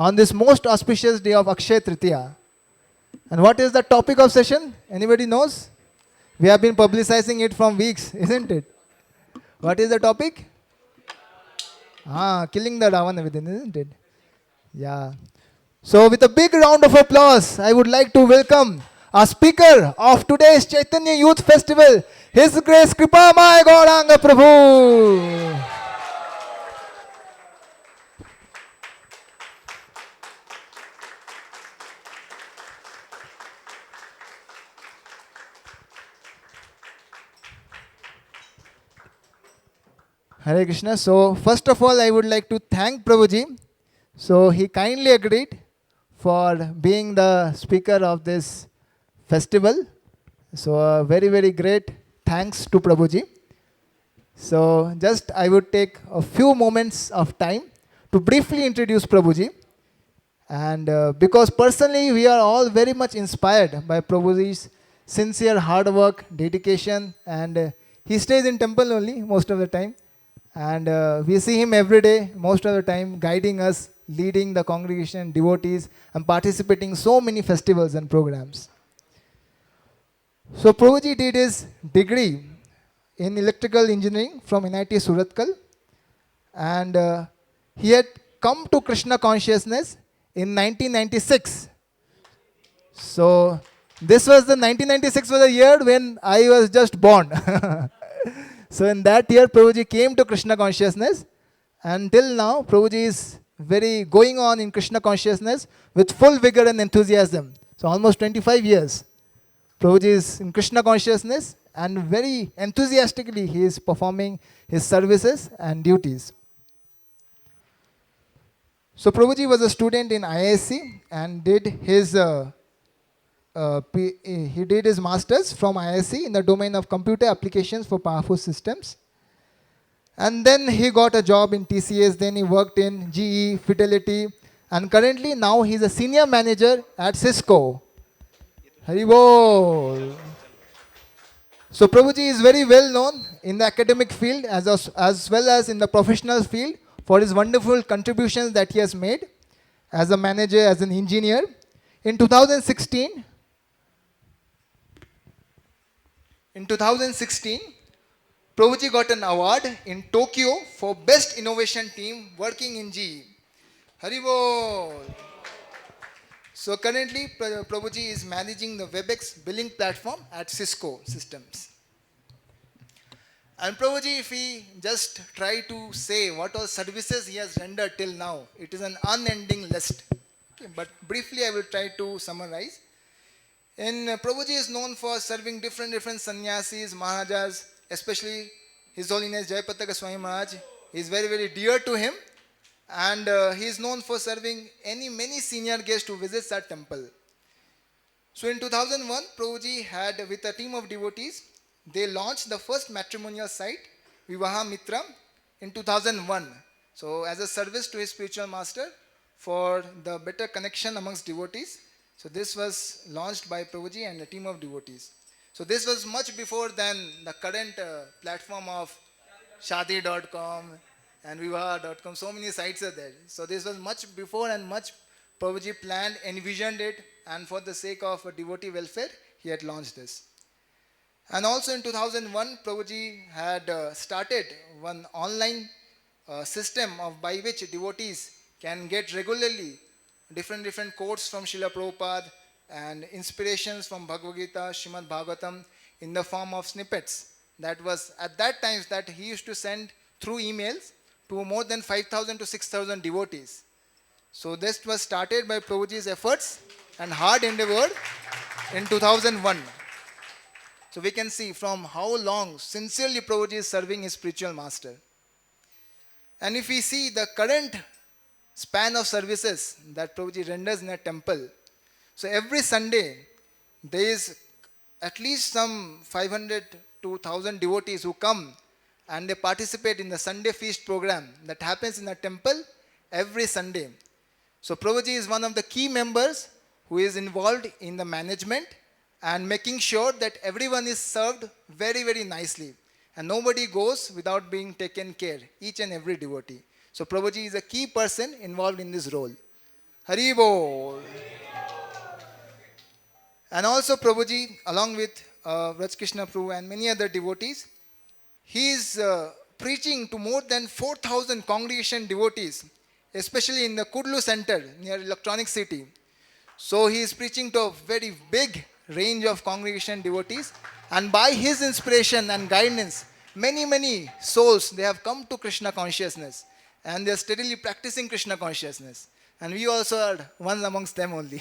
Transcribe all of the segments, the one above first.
on this most auspicious day of Akshaya Tritiya. And what is the topic of session? Anybody knows? We have been publicizing it from weeks, isn't it? What is the topic? Killing the Ravana within, isn't it? Yeah. So with a big round of applause, I would like to welcome our speaker of today's Chaitanya Youth Festival, His Grace Krpamaya Gauranga Prabhu. Hare Krishna. So first of all, I would like to thank Prabhuji. So he kindly agreed for being the speaker of this festival. So very, very great thanks to Prabhuji. So just I would take a few moments of time to briefly introduce Prabhuji. And because personally we are all very much inspired by Prabhuji's sincere hard work, dedication, and he stays in temple only most of the time. And we see him every day, most of the time, guiding us, leading the congregation, devotees, and participating in so many festivals and programs. So Prabhuji did his degree in electrical engineering from NIT Surathkal, and he had come to Krishna consciousness in 1996. So this was the 1996 was the year when I was just born. So in that year, Prabhuji came to Krishna consciousness, and till now, Prabhuji is very going on in Krishna consciousness with full vigor and enthusiasm. So almost 25 years, Prabhuji is in Krishna consciousness, and very enthusiastically he is performing his services and duties. So Prabhuji was a student in IISc and did his he did his masters from IISc in the domain of computer applications for powerful systems. And then he got a job in TCS, then he worked in GE, Fidelity, and currently now he's a senior manager at Cisco. Haribol. So Prabhuji is very well known in the academic field as well as in the professional field for his wonderful contributions that he has made as a manager, as an engineer. In 2016, Prabhuji got an award in Tokyo for Best Innovation Team working in GE. Haribol. So currently, Prabhuji is managing the WebEx billing platform at Cisco Systems. And Prabhuji, if we just try to say what all services he has rendered till now, it is an unending list. Okay, but briefly, I will try to summarize. Prabhuji is known for serving different sannyasis, Maharajas, especially His Holiness Jayapataka Swami Maharaj. He is very, very dear to him, and he is known for serving many senior guests who visit that temple. So in 2001, Prabhuji had, with a team of devotees, they launched the first matrimonial site, Vivaha Mitra, in 2001. So as a service to his spiritual master for the better connection amongst devotees. So this was launched by Prabhuji and a team of devotees. So this was much before than the current platform of Shadi.com and Vivaha.com. So many sites are there. So this was much before, and much Prabhuji planned, envisioned it, and for the sake of devotee welfare, he had launched this. And also in 2001, Prabhuji had started one online system by which devotees can get regularly different quotes from Srila Prabhupada and inspirations from Bhagavad Gita, Srimad Bhagavatam in the form of snippets. That was at that time that he used to send through emails to more than 5,000 to 6,000 devotees. So this was started by Prabhuji's efforts and hard endeavor in 2001. So we can see from how long sincerely Prabhuji is serving his spiritual master. And if we see the current span of services that Prabhuji renders in a temple, so every Sunday there is at least some 500 to 1,000 devotees who come and they participate in the Sunday feast program that happens in a temple every Sunday. So Prabhuji is one of the key members who is involved in the management and making sure that everyone is served very, very nicely. And nobody goes without being taken care, each and every devotee. So Prabhuji is a key person involved in this role. Hari Bol. And also Prabhuji, along with Raj Krishna Prabhu and many other devotees, he is preaching to more than 4,000 congregation devotees, especially in the Kudlu center near Electronic City. So he is preaching to a very big range of congregation devotees, and by his inspiration and guidance, many souls they have come to Krishna consciousness, and they are steadily practicing Krishna consciousness. And we also are one amongst them only.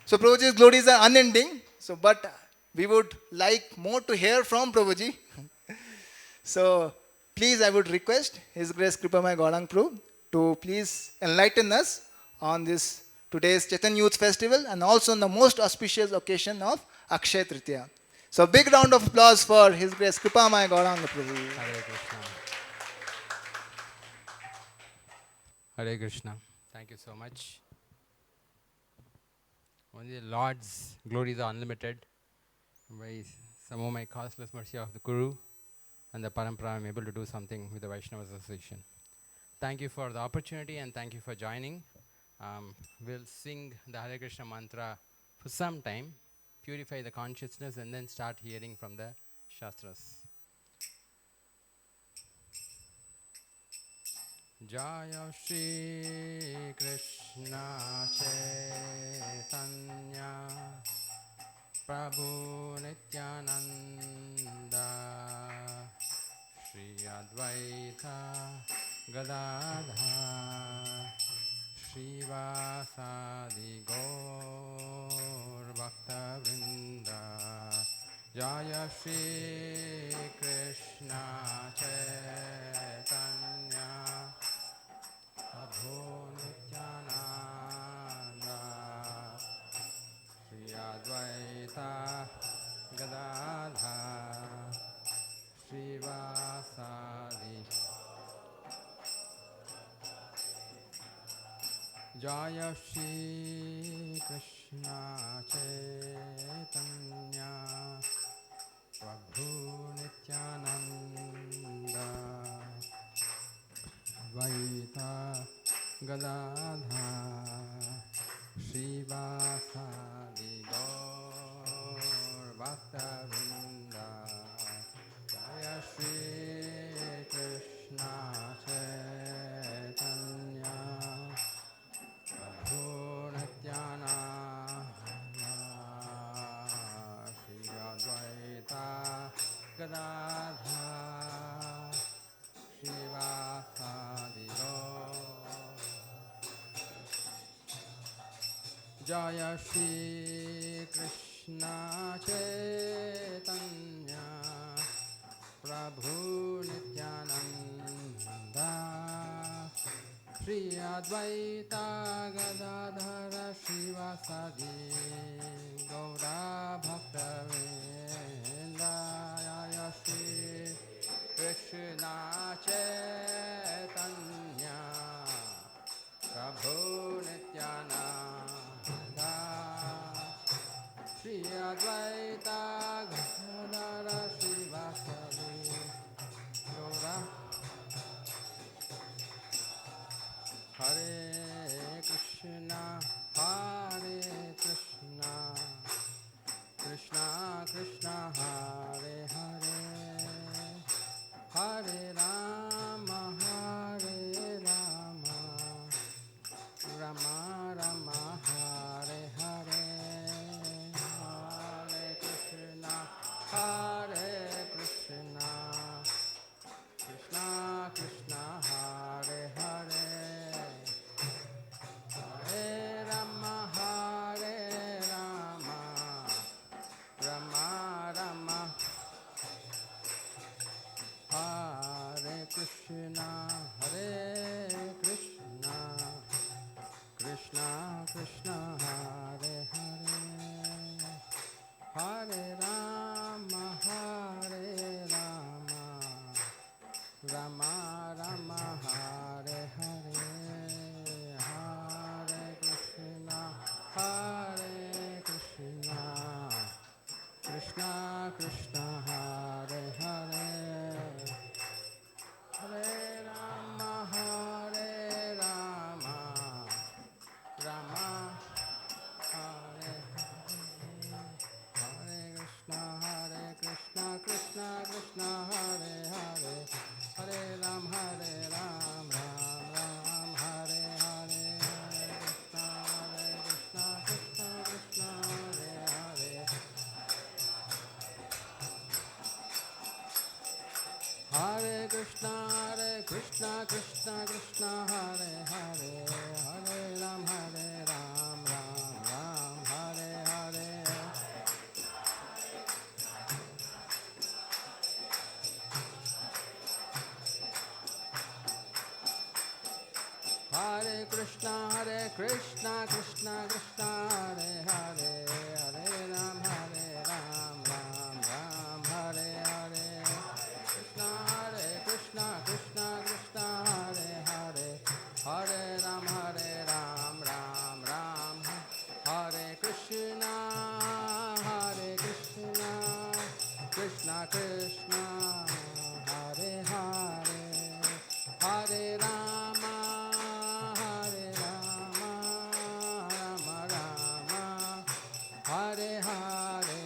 So Prabhuji's glories are unending. So, but we would like more to hear from Prabhuji. So, please, I would request His Grace Krpamaya Gauranga Prabhu to please enlighten us on this today's Chaitanya Youth Festival and also on the most auspicious occasion of Akshaya Tritiya. So, big round of applause for His Grace Krpamaya Gauranga Prabhu. Hare Krishna. Hare Krishna. Thank you so much. Only the Lord's glories are unlimited. By some of my causeless mercy of the Guru and the Parampara, I am able to do something with the Vaishnava Association. Thank you for the opportunity and thank you for joining. We'll sing the Hare Krishna mantra for some time, purify the consciousness, and then start hearing from the Shastras. Jaya Shri Krishna Chaitanya Prabhu Nityananda Shri Advaita Gadadha Shri Vasadi Gaur Bhakta Vrinda Jaya Shri Krishna Chaitanya Prabhu Nityananda Shri Advaita Gadadha Shri Vasadi Jaya Shri Krishna Chaitanya Prabhu Nityananda Vaita Gadadha Shivasadi Gaur Bhakta Vrinda Jaya Shri Krishna Chaitanya Prabhu Nityananda Shri Advaita Gadadha Shivasadi Gaur Jaya Shri Krishna Chaitanya Prabhu Nityananda Shri Advaita Gadadhara Shivasadi Gaura Bhakta Vrinda Jaya Shri Krishna Chaitanya Prabhu Nityananda Shri Advaita Gadadhara Shivasadi Gaura Hare Krishna Krishna Krishna Hare Hare Hare Rama Rama Rama Hare Hare Hare Krishna Krishna Krishna Hare Hare Krishna Krishna Krishna Hare Hare, Hare Ram Ram Ram Hare Hare. Hare Krishna Krishna Krishna Hare Hare, Hare Ram Ram Ram Hare Hare. Krishna Krishna Krishna Hare Hare, Hare Ram Ram Hare Krishna Krishna Krishna Hare Hare, Hare Rama Rama Rama Hare Hare.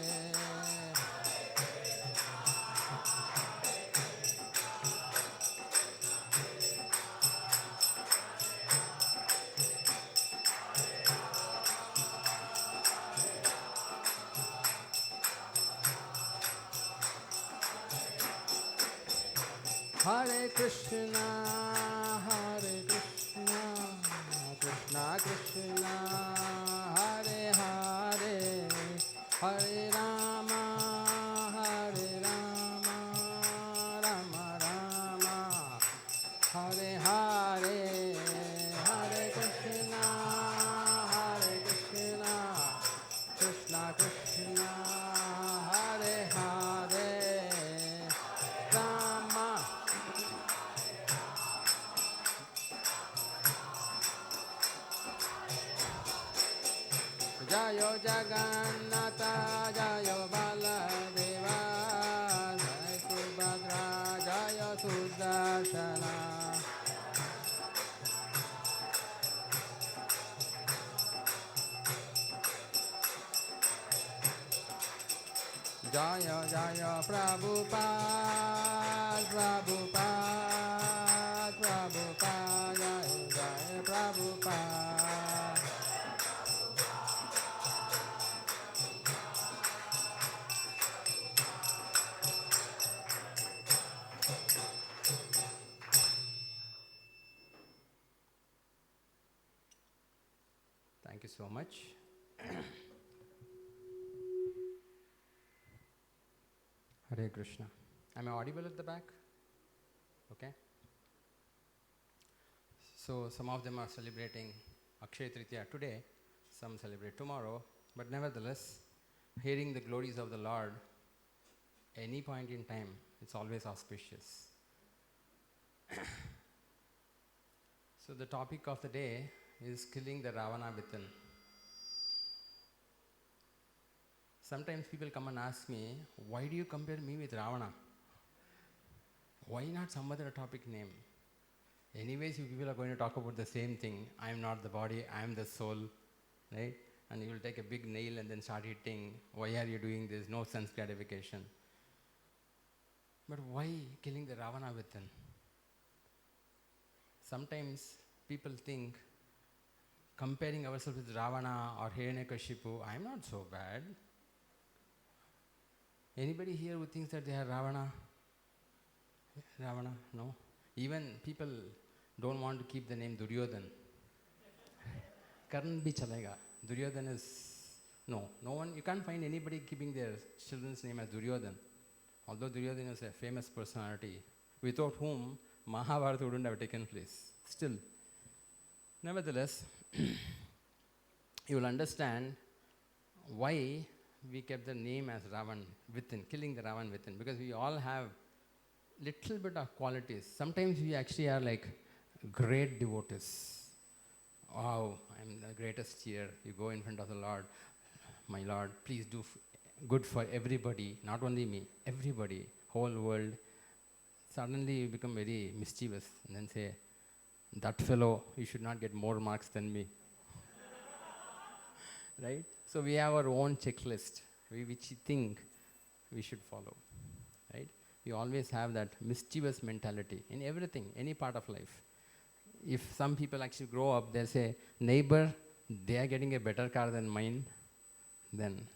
Hare Krishna Krishna Krishna Hare Hare, Hare Rama Rama Rama Hare Hare, Hare Krishna Krishna Krishna Hare Hare, Rama. Jayo Jagannatha, Jayo Baladeva, Jai Subhadra, Jayo Sudarshana. Jayo Jayo Prabhupada, Prabhupada, Jayo Prabhupada. Thank you so much. Hare Krishna. Am I audible at the back? Okay. So some of them are celebrating Akshaya Tritiya today, some celebrate tomorrow, but nevertheless, hearing the glories of the Lord, any point in time, it's always auspicious. So the topic of the day is killing the Ravana within. Sometimes people come and ask me, why do you compare me with Ravana? Why not some other topic name? Anyways, you people are going to talk about the same thing. I am not the body, I am the soul, right? And you will take a big nail and then start hitting, why are you doing this? No sense gratification. But why killing the Ravana within? Sometimes people think comparing ourselves with Ravana or Hiranyakashipu, I am not so bad. Anybody here who thinks that they are Ravana? Ravana? No? Even people don't want to keep the name Duryodhan. Karn bhi chalega. Duryodhan is... No one, you can't find anybody keeping their children's name as Duryodhan. Although Duryodhan is a famous personality, without whom Mahabharata wouldn't have taken place. Still, nevertheless, you will understand why we kept the name as Ravan within, killing the Ravan within, because we all have little bit of qualities. Sometimes we actually are like great devotees. Wow, I'm the greatest here. You go in front of the Lord, my Lord, please do good for everybody, not only me, everybody, whole world. Suddenly you become very mischievous and then say, that fellow, you should not get more marks than me. Right? So we have our own checklist, which we think we should follow. Right? We always have that mischievous mentality in everything, any part of life. If some people actually grow up, they'll say, neighbor, they are getting a better car than mine, then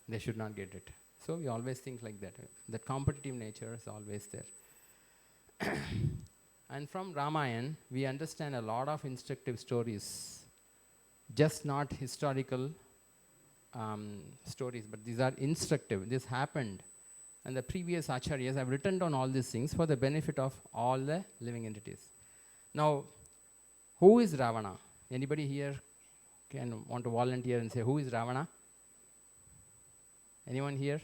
they should not get it. So we always think like that. The competitive nature is always there. And from Ramayana, we understand a lot of instructive stories, just not historical stories, but these are instructive. This happened. And the previous acharyas have written down all these things for the benefit of all the living entities. Now, who is Ravana? Anybody here can want to volunteer and say, who is Ravana? Anyone here?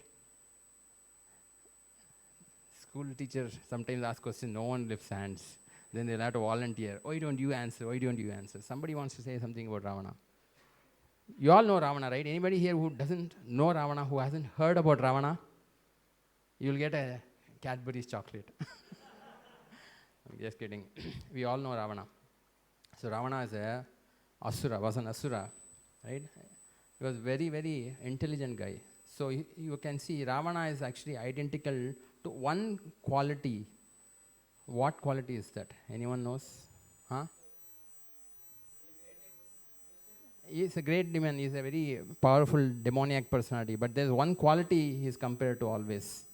School teacher sometimes asks questions, no one lifts hands. Then they'll have to volunteer. Why don't you answer? Why don't you answer? Somebody wants to say something about Ravana. You all know Ravana, right? Anybody here who doesn't know Ravana, who hasn't heard about Ravana? You'll get a Cadbury's chocolate. I'm just kidding. We all know Ravana. So Ravana is a asura, was an asura, right? He was very, very intelligent guy. So you can see Ravana is actually identical to one quality. What quality is that? Anyone knows? Huh? He's a great demon. He's a very powerful demoniac personality. But there's one quality he is compared to always.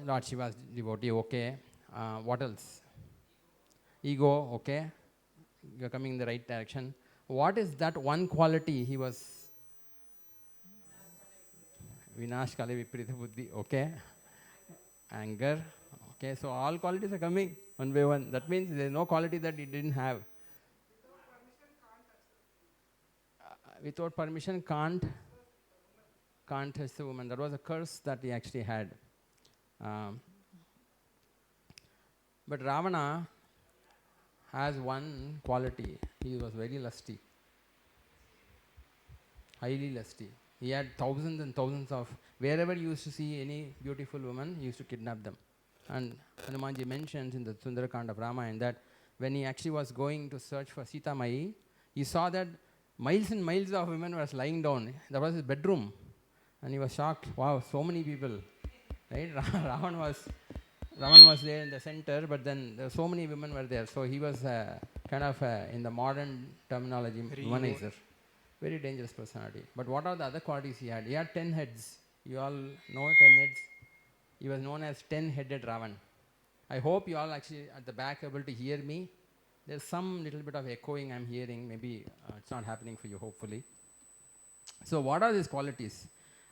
Lord Shiva's devotee, okay. What else? Ego, okay. You're coming in the right direction. What is that one quality he was? Vinash Kale Viparita Buddhi, okay. Anger, okay. So all qualities are coming one by one. That means there's no quality that he didn't have. Without permission, can't touch the woman. That was a curse that he actually had. But Ravana has one quality. He was very lusty. Highly lusty. He had thousands and thousands of, wherever he used to see any beautiful woman, he used to kidnap them. And Hanumanji mentions in the Sundarakanda of Ramayana that when he actually was going to search for Sita Mai, he saw that miles and miles of women were lying down. That was his bedroom. And he was shocked. Wow, so many people. Right? Ravan was there in the center, but then there were so many women were there. So he was kind of, in the modern terminology, womanizer. Very dangerous personality. But what are the other qualities he had? He had 10 heads. You all know 10 heads. He was known as 10-headed Ravan. I hope you all actually at the back able to hear me. There's some little bit of echoing I'm hearing. Maybe it's not happening for you, hopefully. So what are these qualities?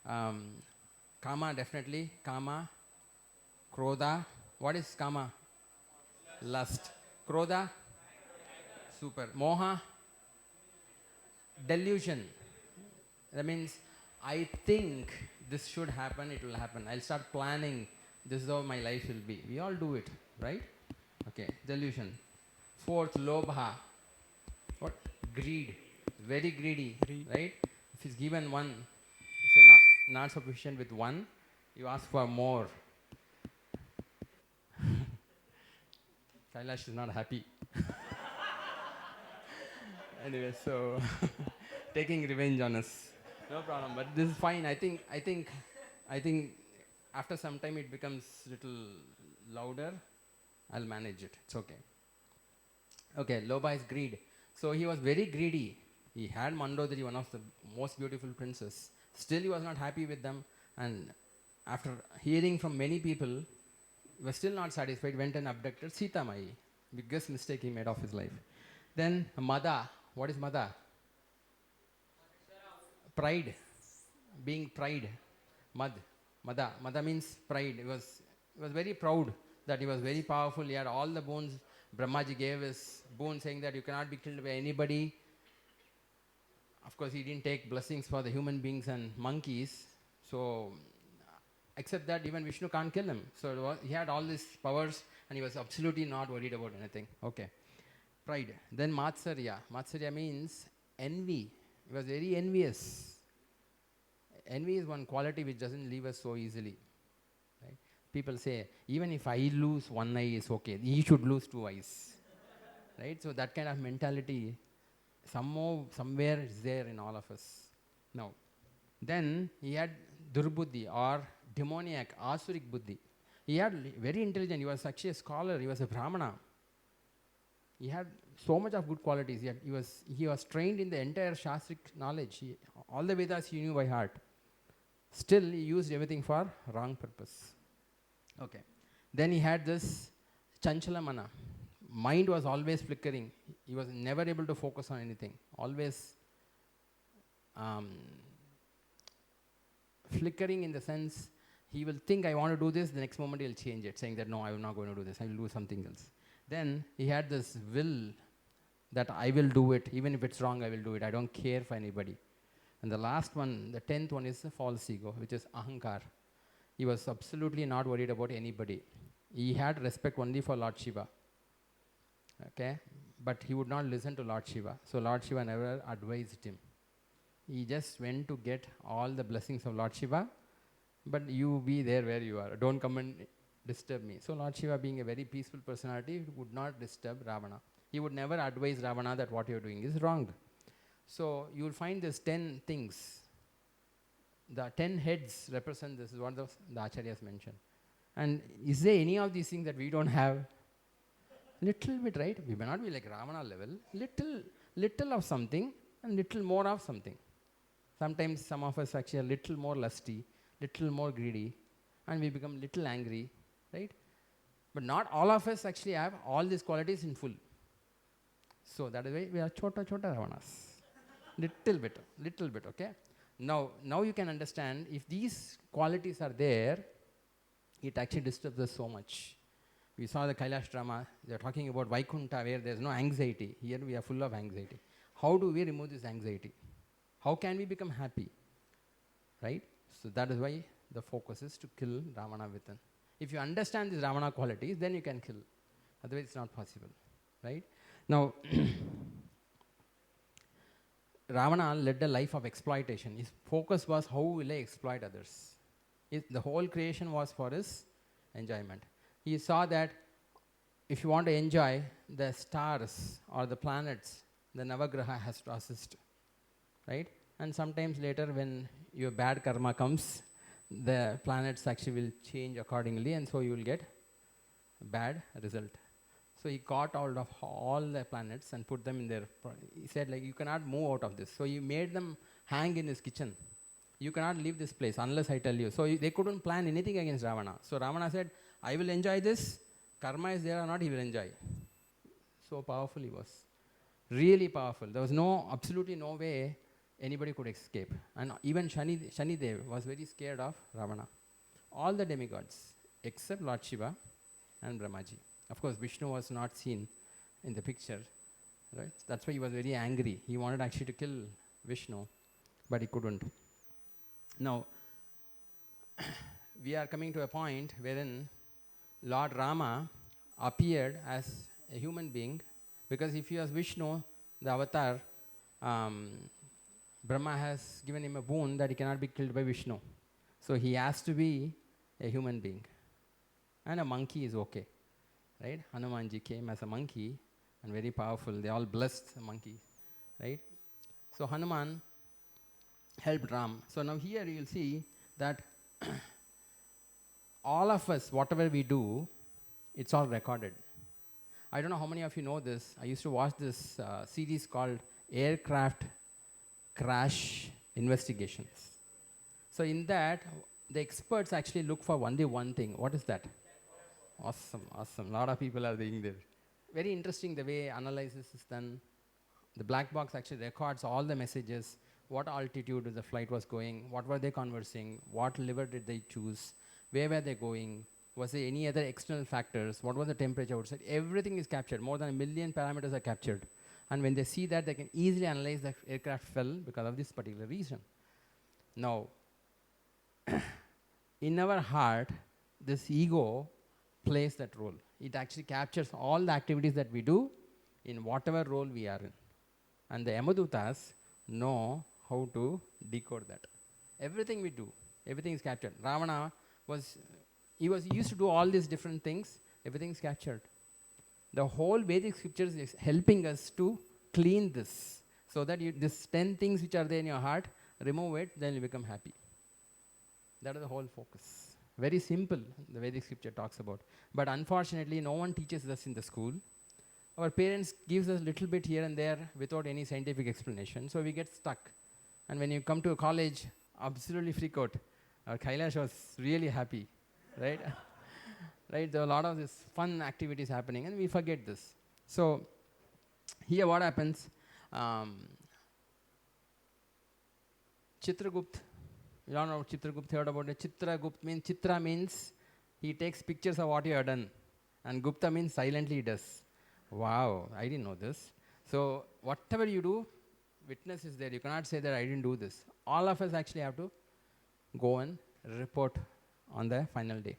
Kama, definitely. Kama. Krodha. What is kama? Lust. Krodha? Super. Moha? Delusion. That means I think this should happen, it will happen. I'll start planning, this is how my life will be. We all do it, right? Okay, delusion. Fourth, lobha. What? Greed. Very greedy, right? If he's given one, it's not sufficient with one, you ask for more. Kailash is not happy. Anyway, so taking revenge on us. No problem, but this is fine. I think after some time it becomes little louder. I'll manage it. It's okay. Okay, Loba is greed. So he was very greedy. He had Mandodari, one of the most beautiful princes. Still he was not happy with them, and after hearing from many people, he was still not satisfied, went and abducted Sita Mai. Biggest mistake he made of his life. Then Mada. What is Mada? Pride. Being pride. Mada. Mada means pride. He was very proud that he was very powerful. He had all the boons. Brahmaji gave his boon saying that you cannot be killed by anybody. Of course, he didn't take blessings for the human beings and monkeys. So, except that even Vishnu can't kill him. So he had all these powers and he was absolutely not worried about anything. Okay. Pride. Then Matsarya. Matsarya means envy. He was very envious. Envy is one quality which doesn't leave us so easily. Right? People say, even if I lose one eye, is okay. He should lose two eyes. Right? So that kind of mentality, somewhere is there in all of us. Now, then he had Durbuddhi or demoniac, Asurik Buddhi. He had very intelligent. He was actually a scholar. He was a Brahmana. He had so much of good qualities. He was trained in the entire Shastric knowledge. All the Vedas he knew by heart. Still, he used everything for wrong purpose. Okay. Then he had this chanchalamana. Mind was always flickering. He was never able to focus on anything. Always flickering in the sense he will think, I want to do this, the next moment he'll change it, saying that no, I'm not going to do this, I will do something else. Then he had this will that I will do it, even if it's wrong, I will do it, I don't care for anybody. And the last one, the 10th one, is the false ego, which is ahankar. He was absolutely not worried about anybody. He had respect only for Lord Shiva. Okay? But he would not listen to Lord Shiva. So Lord Shiva never advised him. He just went to get all the blessings of Lord Shiva, but you be there where you are. Don't come and disturb me. So Lord Shiva, being a very peaceful personality, would not disturb Ravana. He would never advise Ravana that what you're doing is wrong. So you will find these 10 things. The 10 heads represent this, is what the Acharyas mentioned. And is there any of these things that we don't have? Little bit, right? We may not be like Ravana level. Little of something and little more of something. Sometimes some of us actually are little more lusty, little more greedy, and we become little angry, right? But not all of us actually have all these qualities in full. So that is why we are chota Ravanas. Little bit, okay? Now you can understand, if these qualities are there, it actually disturbs us so much. We saw the Kailash drama, they're talking about Vaikuntha, where there's no anxiety. Here we are full of anxiety. How do we remove this anxiety? How can we become happy? Right? So that is why the focus is to kill Ravana within. If you understand these Ravana qualities, then you can kill. Otherwise it's not possible. Right? Now, Ravana led a life of exploitation. His focus was, how will I exploit others? The whole creation was for his enjoyment. He saw that if you want to enjoy, the stars or the planets, the Navagraha has to assist. Right? And sometimes later when your bad karma comes, the planets actually will change accordingly, and so you will get a bad result. So he got out of all the planets and put them in their, he said, like, you cannot move out of this. So he made them hang in his kitchen. You cannot leave this place unless I tell you. So they couldn't plan anything against Ravana. So Ravana said, I will enjoy this. Karma is there or not, he will enjoy. So powerful he was. Really powerful. There was absolutely no way anybody could escape. And even Shani Dev was very scared of Ravana. All the demigods, except Lord Shiva and Brahmaji. Of course, Vishnu was not seen in the picture. Right? That's why he was very angry. He wanted actually to kill Vishnu, but he couldn't. Now, we are coming to a point wherein Lord Rama appeared as a human being, because if he was Vishnu, the avatar, Brahma has given him a boon that he cannot be killed by Vishnu. So he has to be a human being. And a monkey is okay. Right? Hanumanji came as a monkey and very powerful. They all blessed the monkey. Right? So Hanuman helped Ram. So now here you will see that all of us, whatever we do, it's all recorded. I don't know how many of you know this. I used to watch this series called Aircraft Crash Investigations. So in that, the experts actually look for only one thing. What is that? Awesome. A lot of people are being there. Very interesting the way analysis is done. The black box actually records all the messages, what altitude the flight was going, what were they conversing, what liver did they choose, where were they going, was there any other external factors, what was the temperature outside. Everything is captured. More than 1 million parameters are captured. And when they see that, they can easily analyze the aircraft fell because of this particular reason. Now, in our heart, this ego plays that role. It actually captures all the activities that we do in whatever role we are in. And the Yamadutas know how to decode that. Everything we do, everything is captured. Ravana used to do all these different things, everything is captured. The whole Vedic scriptures is helping us to clean this, so that these 10 things which are there in your heart, remove it, then you become happy. That is the whole focus. Very simple, the Vedic scripture talks about. But unfortunately, no one teaches us in the school. Our parents gives us little bit here and there without any scientific explanation, so we get stuck. And when you come to a college, absolutely freak out. Kailash was really happy, right? right? There are a lot of this fun activities happening, and we forget this. So here, what happens? Um, Chitragupt, you all know Chitragupt, heard about it. Chitragupt means, Chitra means he takes pictures of what you have done, and Gupta means silently he does. Wow, I didn't know this. So whatever you do, witness is there. You cannot say that I didn't do this. All of us actually have to go and report on the final day.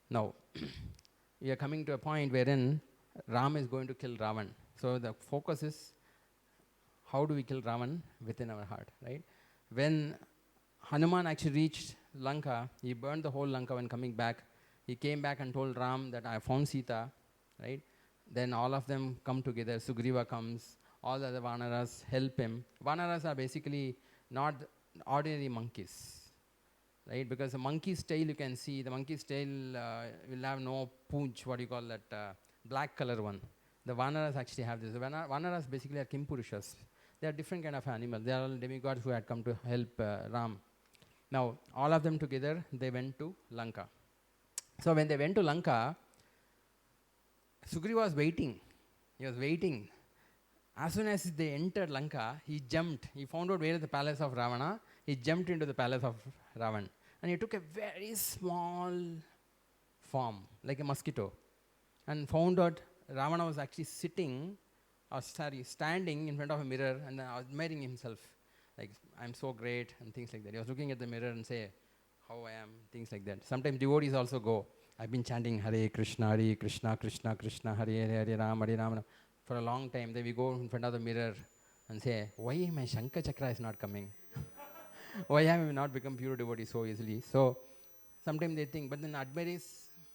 Now, we are coming to a point wherein Ram is going to kill Ravan. So the focus is, how do we kill Ravan within our heart, right? When Hanuman actually reached Lanka, he burned the whole Lanka when coming back. He came back and told Ram that I found Sita, right? Then all of them come together. Sugriva comes, all the other Vanaras help him. Vanaras are basically not ordinary monkeys, right? Because the monkey's tail, you can see, the monkey's tail will have no poonch, what do you call that, black color one. The Vanaras actually have this. The Vanaras basically are Kimpurushas. They are different kind of animals. They are all demigods who had come to help Ram. Now, all of them together, they went to Lanka. So when they went to Lanka, Sugriva was waiting. He was waiting. As soon as they entered Lanka, he jumped. He found out where is the palace of Ravana. He jumped into the palace of Ravan. And he took a very small form, like a mosquito, and found out Ravana was actually standing in front of a mirror and admiring himself. Like, I'm so great, and things like that. He was looking at the mirror and say, how I am, things like that. Sometimes devotees also go, I've been chanting Hare Krishna, Krishna Krishna, Hare Hare, Hare Ram, for a long time. Then we go in front of the mirror and say, why my Shankar Chakra is not coming? Why have we not become pure devotees so easily? So sometimes they think, but then Admire is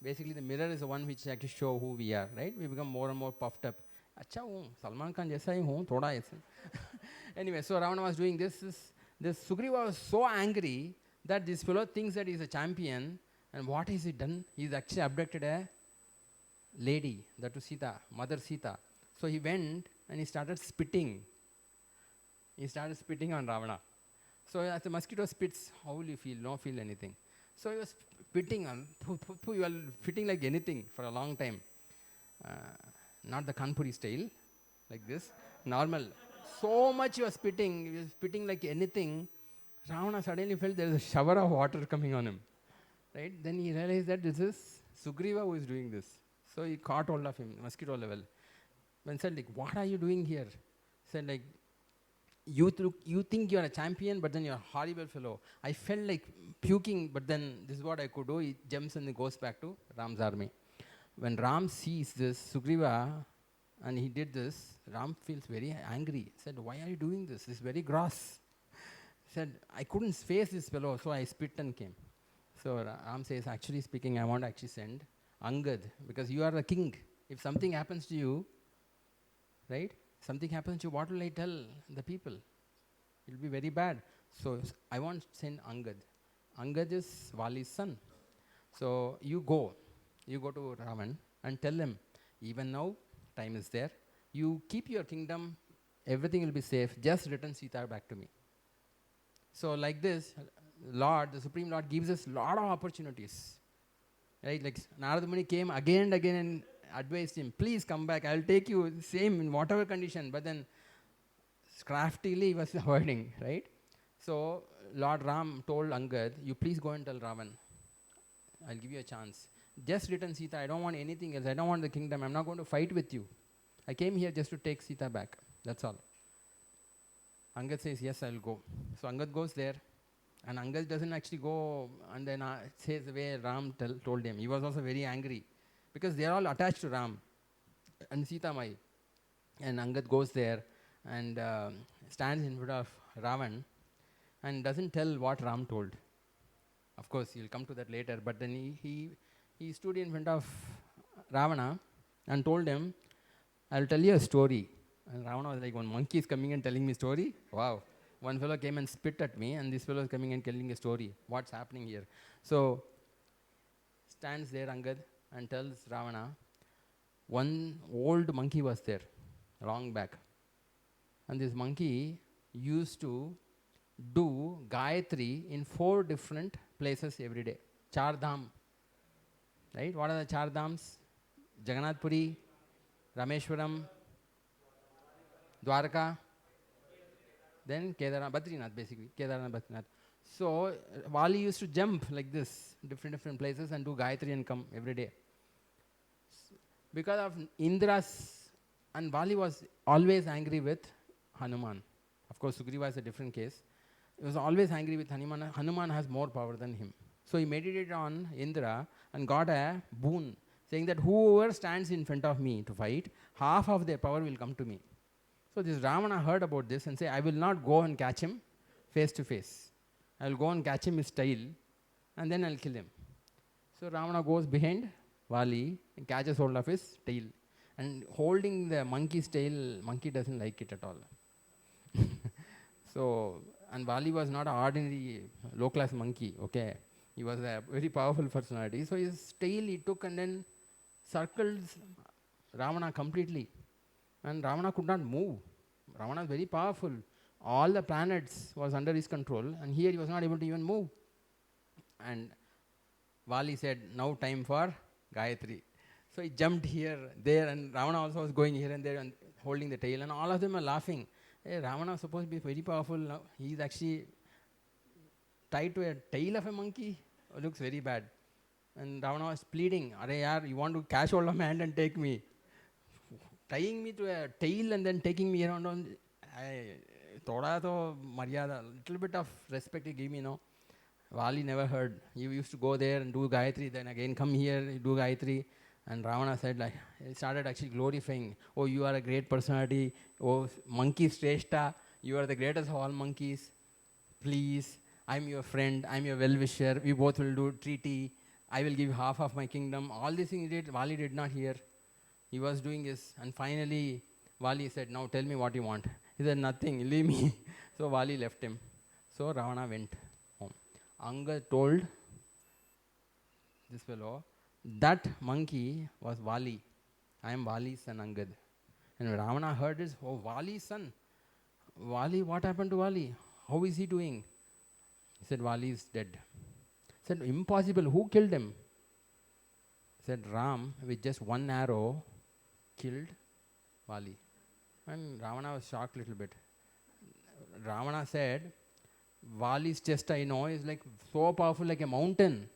basically the mirror is the one which actually show who we are, right? We become more and more puffed up. Acha hu, Salman Khan jaisa hi hu, thoda aisa. Anyway, so Ravana was doing this. This Sugriva was so angry that this fellow thinks that he's a champion, and what has he done? He's actually abducted a lady, that was Sita, Mother Sita. So he went and he started spitting. He started spitting on Ravana. So as the mosquito spits, how will you feel? No feel anything. So he was spitting on, you are spitting like anything for a long time. Not the Kanpuri style, like this, normal. So much he was spitting like anything. Ravana suddenly felt there is a shower of water coming on him. Right? Then he realized that this is Sugriva who is doing this. So he caught hold of him, mosquito level. When said, like, what are you doing here? Said, like, you think you are a champion, but then you're a horrible fellow. I felt like puking, but then this is what I could do. He jumps and he goes back to Ram's army. When Ram sees this, Sugriva, and he did this, Ram feels very angry. Said, why are you doing this? This is very gross. Said, I couldn't face this fellow, so I spit and came. So Ram says, actually speaking, I want to actually send Angad, because you are the king. If something happens to you, right? Something happens to you, what will I tell the people? It will be very bad. So I want to send Angad. Angad is Wali's son. So you go to Ravan and tell him, even now, time is there. You keep your kingdom, everything will be safe. Just return Sita back to me. So like this, Lord, the Supreme Lord gives us a lot of opportunities. Right? Like Narada Muni came again and again and advised him, please come back, I will take you same in whatever condition. But then craftily he was avoiding, right? So Lord Ram told Angad, you please go and tell Ravan, I'll give you a chance. Just return Sita, I don't want anything else, I don't want the kingdom, I'm not going to fight with you. I came here just to take Sita back, that's all. Angad says, yes, I'll go. So Angad goes there, and Angad doesn't actually go and then says the way Ram told him. He was also very angry, because they are all attached to Ram and Sita Mai. And Angad goes there and stands in front of Ravan and doesn't tell what Ram told. Of course, he'll come to that later, but then he stood in front of Ravana and told him, I'll tell you a story. And Ravana was like, one monkey is coming and telling me story? Wow. One fellow came and spit at me, and this fellow is coming and telling a story. What's happening here? So, stands there Angad and tells Ravana, one old monkey was there, long back. And this monkey used to do Gayatri in 4 different places every day. Char Dham. Right? What are the Char Dhams? Jagannath Puri, Rameshwaram, Dwarka, then Kedarnath, Badrinath basically, Kedarnath, Badrinath. So Wali used to jump like this, different places and do Gayatri and come every day. Because of Indras, and Wali was always angry with Hanuman. Of course, Sugriva is a different case. He was always angry with Hanuman. Hanuman has more power than him. So he meditated on Indra and got a boon, saying that whoever stands in front of me to fight, half of their power will come to me. So this Ravana heard about this and said, I will not go and catch him face to face. I will go and catch him his tail and then I'll kill him. So Ravana goes behind Wali and catches hold of his tail. And holding the monkey's tail, monkey doesn't like it at all. So, and Wali was not an ordinary low-class monkey, okay. He was a very powerful personality. So his tail he took and then circled Ravana completely. And Ravana could not move. Ravana is very powerful. All the planets was under his control and here he was not able to even move. And Wali said, now time for Gayatri. So he jumped here, there, and Ravana also was going here and there and holding the tail, and all of them are laughing. Hey, Ravana is supposed to be very powerful now. He is actually tied to a tail of a monkey. It looks very bad. And Ravana was pleading, Are yaar, you want to catch hold of my hand and take me? Tying me to a tail and then taking me around on, thoda to maryada, little bit of respect he gave me, no. Wali never heard. He used to go there and do Gayatri, then again come here, do Gayatri. And Ravana said, like, he started actually glorifying, oh, you are a great personality, oh, monkey Shrestha, you are the greatest of all monkeys. Please, I'm your friend, I'm your well-wisher, we both will do treaty, I will give you half of my kingdom. All these things he did, Wali did not hear. He was doing this, and finally, Wali said, now tell me what you want. He said, nothing, leave me. So Wali left him. So Ravana went home. Anga told this fellow, that monkey was Wali. I am Wali's son, Angad. And when Ravana heard this, oh, Wali's son. Wali, what happened to Wali? How is he doing? He said, Wali is dead. He said, impossible. Who killed him? He said, Ram, with just one arrow, killed Wali. And Ravana was shocked a little bit. Ravana said, Wali's chest, I know, is like so powerful like a mountain.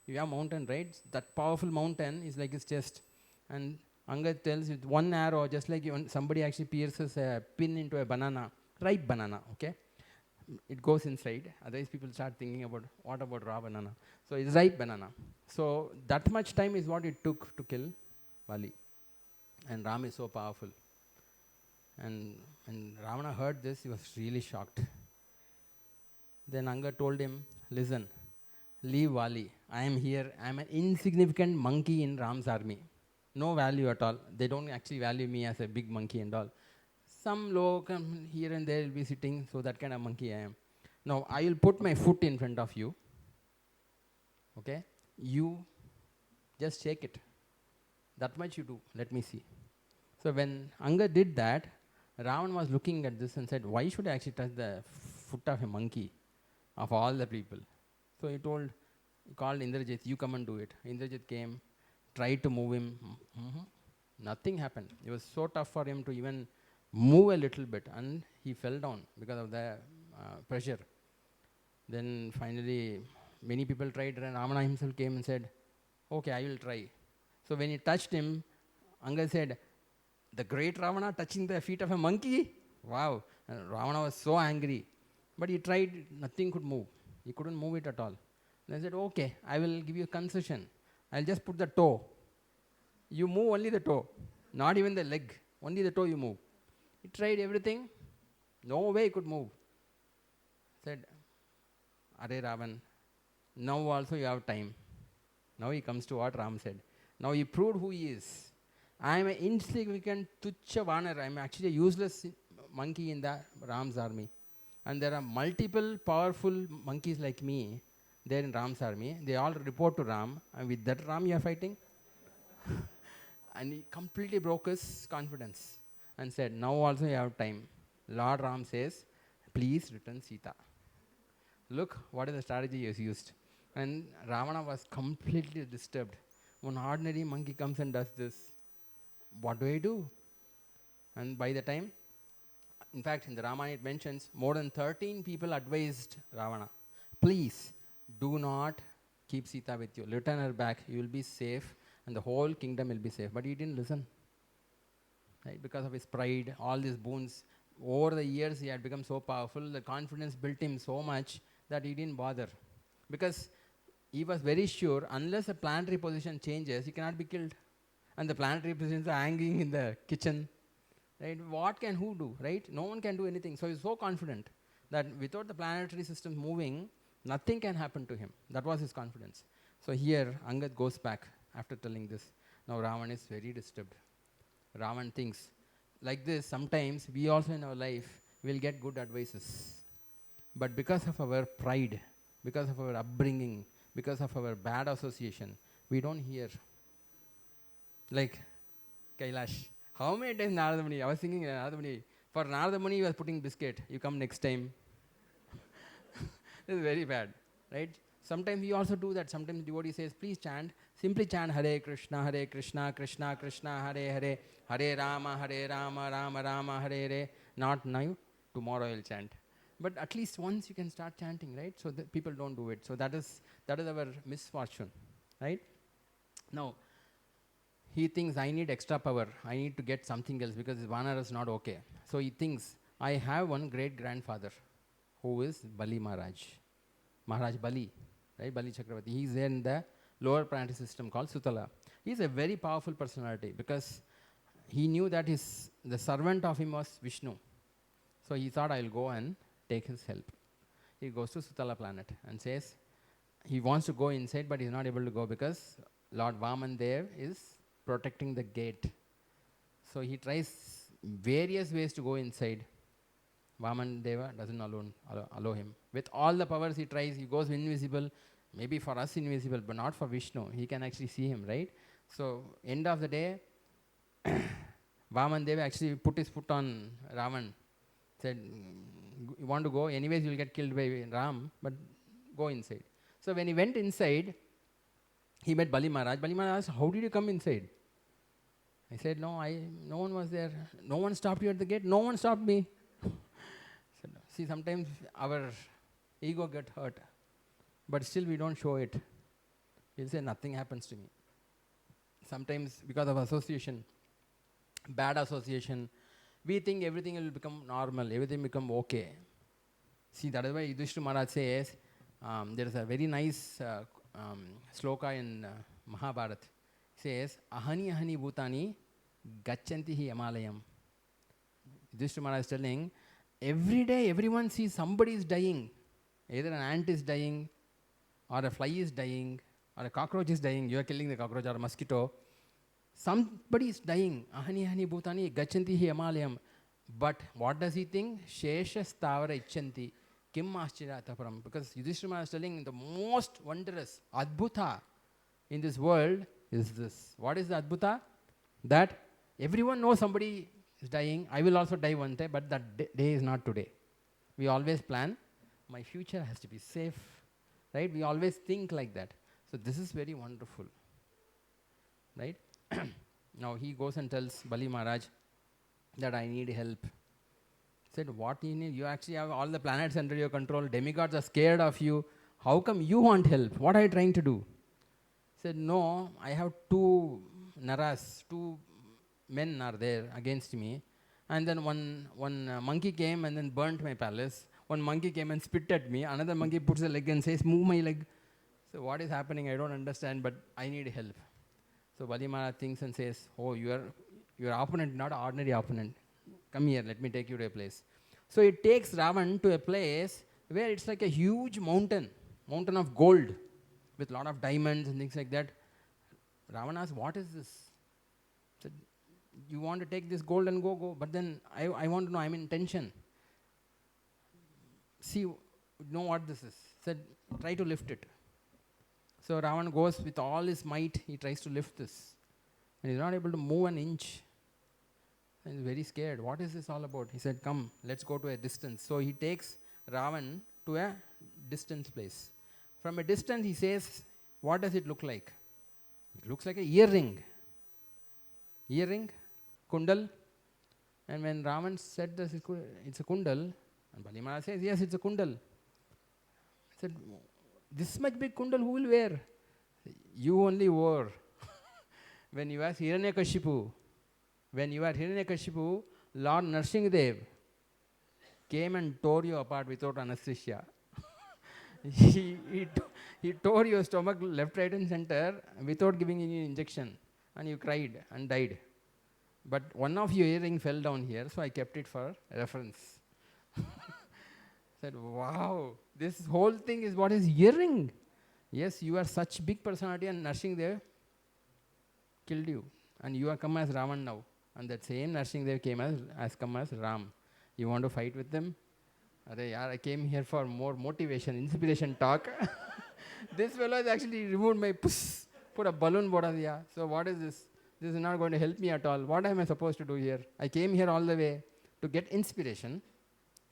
You have a mountain, right? That powerful mountain is like his chest. And Angad tells with one arrow, just like somebody actually pierces a pin into a banana, ripe banana, okay? It goes inside. Otherwise people start thinking about, what about raw banana? So it's ripe banana. So that much time is what it took to kill Wali. And Ram is so powerful. And when Ravana heard this, he was really shocked. Then Angad told him, listen, leave Wali. I am here. I am an insignificant monkey in Ram's army. No value at all. They don't actually value me as a big monkey and all. Some low here and there will be sitting, so that kind of monkey I am. Now, I will put my foot in front of you. Okay? You just shake it. That much you do. Let me see. So when Angad did that, Ravana was looking at this and said, why should I actually touch the foot of a monkey of all the people? So he called Indrajit, you come and do it. Indrajit came, tried to move him. Nothing happened. It was so tough for him to even move a little bit, and he fell down because of the pressure. Then finally, many people tried, and Ravana himself came and said, okay, I will try. So when he touched him, Angad said, the great Ravana touching the feet of a monkey? Wow. And Ravana was so angry. But he tried, nothing could move. He couldn't move it at all. Then I said, okay, I will give you a concession. I'll just put the toe. You move only the toe, not even the leg. Only the toe you move. He tried everything. No way he could move. Said, Are Ravan, now also you have time. Now he comes to what Ram said. Now he proved who he is. I am an insignificant tuchcha vanar. I am actually a useless monkey in the Ram's army. And there are multiple powerful monkeys like me there in Ram's army. They all report to Ram. And with that Ram you are fighting? And he completely broke his confidence and said, now also you have time. Lord Ram says, please return Sita. Look, what is the strategy he has used. And Ravana was completely disturbed. One ordinary monkey comes and does this. What do I do? And by the time, in fact, in the Ramayana it mentions more than 13 people advised Ravana, please do not keep Sita with you. Return her back. You will be safe and the whole kingdom will be safe. But he didn't listen. Right? Because of his pride, all these boons. Over the years, he had become so powerful. The confidence built him so much that he didn't bother. Because he was very sure, unless the planetary position changes, he cannot be killed. And the planetary positions are hanging in the kitchen. Right? What can who do? Right? No one can do anything. So he's so confident that without the planetary system moving, nothing can happen to him. That was his confidence. So here, Angad goes back after telling this. Now Ravan is very disturbed. Ravan thinks, like this, sometimes we also in our life will get good advices. But because of our pride, because of our upbringing, because of our bad association, we don't hear. Like Kailash. How many times Narada Muni? I was thinking Narada Muni. For Narada Muni, he was putting biscuit. You come next time. This is very bad. Right? Sometimes we also do that. Sometimes devotee says, please chant. Simply chant Hare Krishna, Krishna Krishna, Hare Hare, Hare Rama, Rama Rama, Hare Hare. Not now, tomorrow I will chant. But at least once you can start chanting, right? So that people don't do it. So that is our misfortune, right? Now, he thinks I need extra power. I need to get something else because his Vanara is not okay. So he thinks, I have one great grandfather who is Bali Maharaj. Maharaj Bali, right? Bali Chakravarti. He is there in the lower planetary system called Sutala. He is a very powerful personality because he knew that the servant of him was Vishnu. So he thought, I will go and take his help. He goes to Sutala planet and says, he wants to go inside, but he is not able to go because Lord Vaman there is protecting the gate. So he tries various ways to go inside. Vaman Deva doesn't allow him. With all the powers he tries, he goes invisible. Maybe for us invisible, but not for Vishnu. He can actually see him, right? So end of the day, Vaman Deva actually put his foot on Ravan. Said, you want to go? Anyways, you will get killed by Ram, but go inside. So when he went inside, he met Bali Maharaj. Bali Maharaj asked, how did you come inside? I said, no one was there. No one stopped you at the gate. No one stopped me. Said, see, sometimes our ego gets hurt, but still we don't show it. We'll say, nothing happens to me. Sometimes because of association, bad association, we think everything will become normal, everything become okay. See, that is why Yudhishthira Maharaj says, there is a very nice sloka in Mahabharata. Says, ahani ahani bhutani gacchanti hi amalayam. Yudhishthira Maharaj is telling, every day everyone sees somebody is dying. Either an ant is dying, or a fly is dying, or a cockroach is dying. You are killing the cockroach or a mosquito. Somebody is dying. Ahani ahani bhutani gacchanti hi amalayam. But what does he think? Shesha stavara ichanti. Kim ascharya taparam. Because Yudhishthira Maharaj is telling the most wondrous, adbhuta in this world is this. What is the adbhuta? That everyone knows somebody is dying. I will also die one day, but that day is not today. We always plan, my future has to be safe. Right? We always think like that. So this is very wonderful. Right? Now he goes and tells Bali Maharaj that I need help. Said, what do you need? You actually have all the planets under your control. Demigods are scared of you. How come you want help? What are you trying to do? Said, no, I have two naras, two men are there against me. And then one monkey came and then burnt my palace. One monkey came and spit at me. Another monkey puts a leg and says, move my leg. So what is happening? I don't understand, but I need help. So Bali Maharaj thinks and says, oh, your opponent, not an ordinary opponent. Come here, let me take you to a place. So it takes Ravan to a place where it's like a huge mountain of gold with a lot of diamonds and things like that. Ravan asks, what is this? Said, you want to take this gold and go, but then I want to know, I'm in tension. See, you know what this is? Said, try to lift it. So Ravan goes with all his might, he tries to lift this. And he's not able to move an inch. And he's very scared. What is this all about? He said, come, let's go to a distance. So he takes Ravan to a distance place. From a distance he says, what does it look like? It looks like a earring. Earring, kundal. And when Ravan said this, it's a kundal, and Bali Maharaj says, yes, it's a kundal. I said, this much big kundal, who will wear? You only wore. When you were Hiranyakashipu, Lord Nrsimhadev came and tore you apart without anesthesia. he tore your stomach left, right, and center without giving any injection, and you cried and died. But one of your earring fell down here, so I kept it for reference. Said, wow, this whole thing is what is earring. Yes, you are such big personality, and Nrsimhadev killed you, and you are come as Ravan now, and that same Nrsimhadev came as come as Ram. You want to fight with them? I came here for more motivation, inspiration talk. This fellow has actually removed my puss, put a balloon boda diya. So what is this? This is not going to help me at all. What am I supposed to do here? I came here all the way to get inspiration,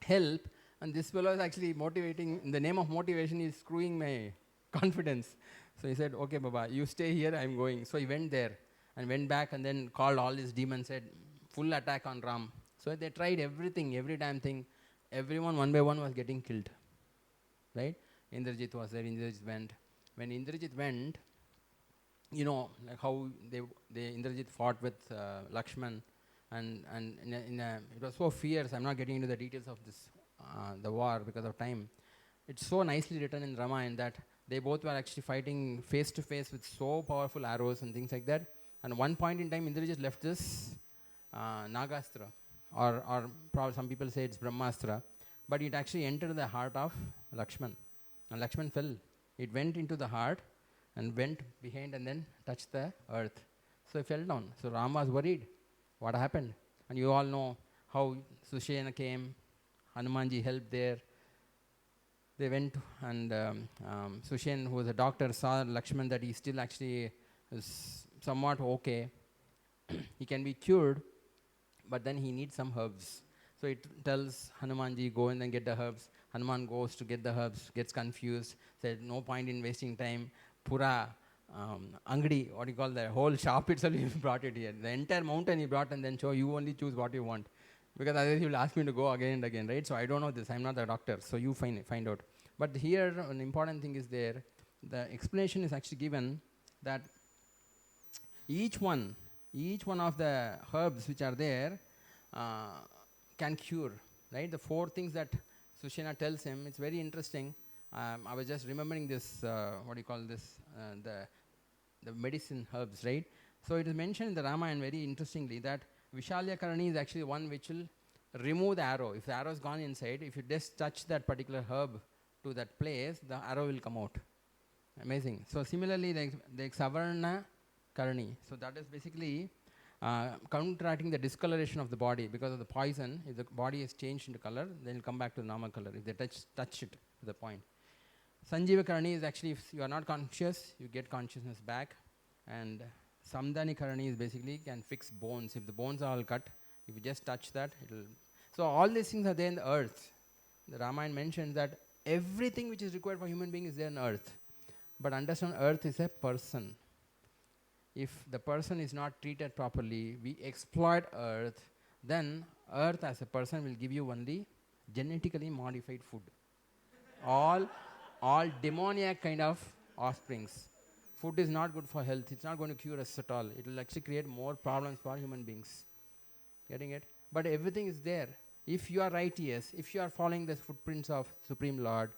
help, and this fellow is actually motivating. In the name of motivation, he is screwing my confidence. So he said, okay, Baba, you stay here, I'm going. So he went there and went back and then called all his demons, said, full attack on Ram. So they tried everything, every damn thing. Everyone one by one was getting killed. Right? Indrajit was there, Indrajit went. When Indrajit went, you know, like how Indrajit fought with Lakshman, and it was so fierce. I'm not getting into the details of this, the war because of time. It's so nicely written in Ramayana that they both were actually fighting face to face with so powerful arrows and things like that. And one point in time, Indrajit left this Nagastra, or probably some people say it's Brahmastra, but it actually entered the heart of Lakshman, and Lakshman fell. It went into the heart and went behind and then touched the earth. So he fell down. So Ram was worried. What happened? And you all know how Sushena came, Hanumanji helped there. They went and Sushen, who was a doctor, saw Lakshman that he still actually is somewhat okay. He can be cured, but then he needs some herbs. So it tells Hanumanji, go and then get the herbs. Hanuman goes to get the herbs, gets confused, said, no point in wasting time. Pura, Angadi, what do you call that? Whole shop itself, he brought it here. The entire mountain he brought, and then show you only choose what you want. Because otherwise he will ask me to go again and again, right? So I don't know this, I'm not a doctor, so you find out. But here, an important thing is there. The explanation is actually given that each one of the herbs which are there can cure, right? The 4 things that Sushena tells him, it's very interesting. I was just remembering this, what do you call this, the medicine herbs, right? So it is mentioned in the Ramayana very interestingly that Vishalya Karani is actually one which will remove the arrow. If the arrow is gone inside, if you just touch that particular herb to that place, the arrow will come out. Amazing. So similarly, the Savarna Karani. So that is basically counteracting the discoloration of the body because of the poison. If the body is changed into color, then it will come back to the normal color if they touch it to the point. Sanjeeva Karani is actually, if you are not conscious, you get consciousness back. And Samdani Karani is basically can fix bones. If the bones are all cut, if you just touch that, it will. So all these things are there in the earth. The Ramayana mentions that everything which is required for human being is there in earth. But understand, earth is a person. If the person is not treated properly, we exploit earth, then earth as a person will give you only genetically modified food. all demoniac kind of offsprings. Food is not good for health. It's not going to cure us at all. It will actually create more problems for human beings. Getting it? But everything is there. If you are righteous, if you are following the footprints of Supreme Lord,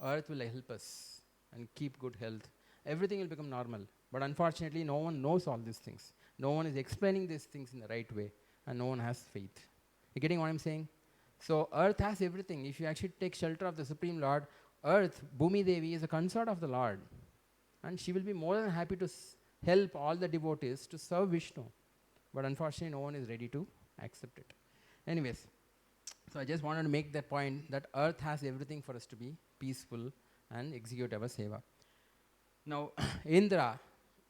earth will help us and keep good health. Everything will become normal. But unfortunately, no one knows all these things. No one is explaining these things in the right way, and no one has faith. You getting what I'm saying? So earth has everything. If you actually take shelter of the Supreme Lord, earth, Bhumi Devi, is a consort of the Lord. And she will be more than happy to help all the devotees to serve Vishnu. But unfortunately, no one is ready to accept it. Anyways, so I just wanted to make that point that earth has everything for us to be peaceful and execute our seva. Now, Indra,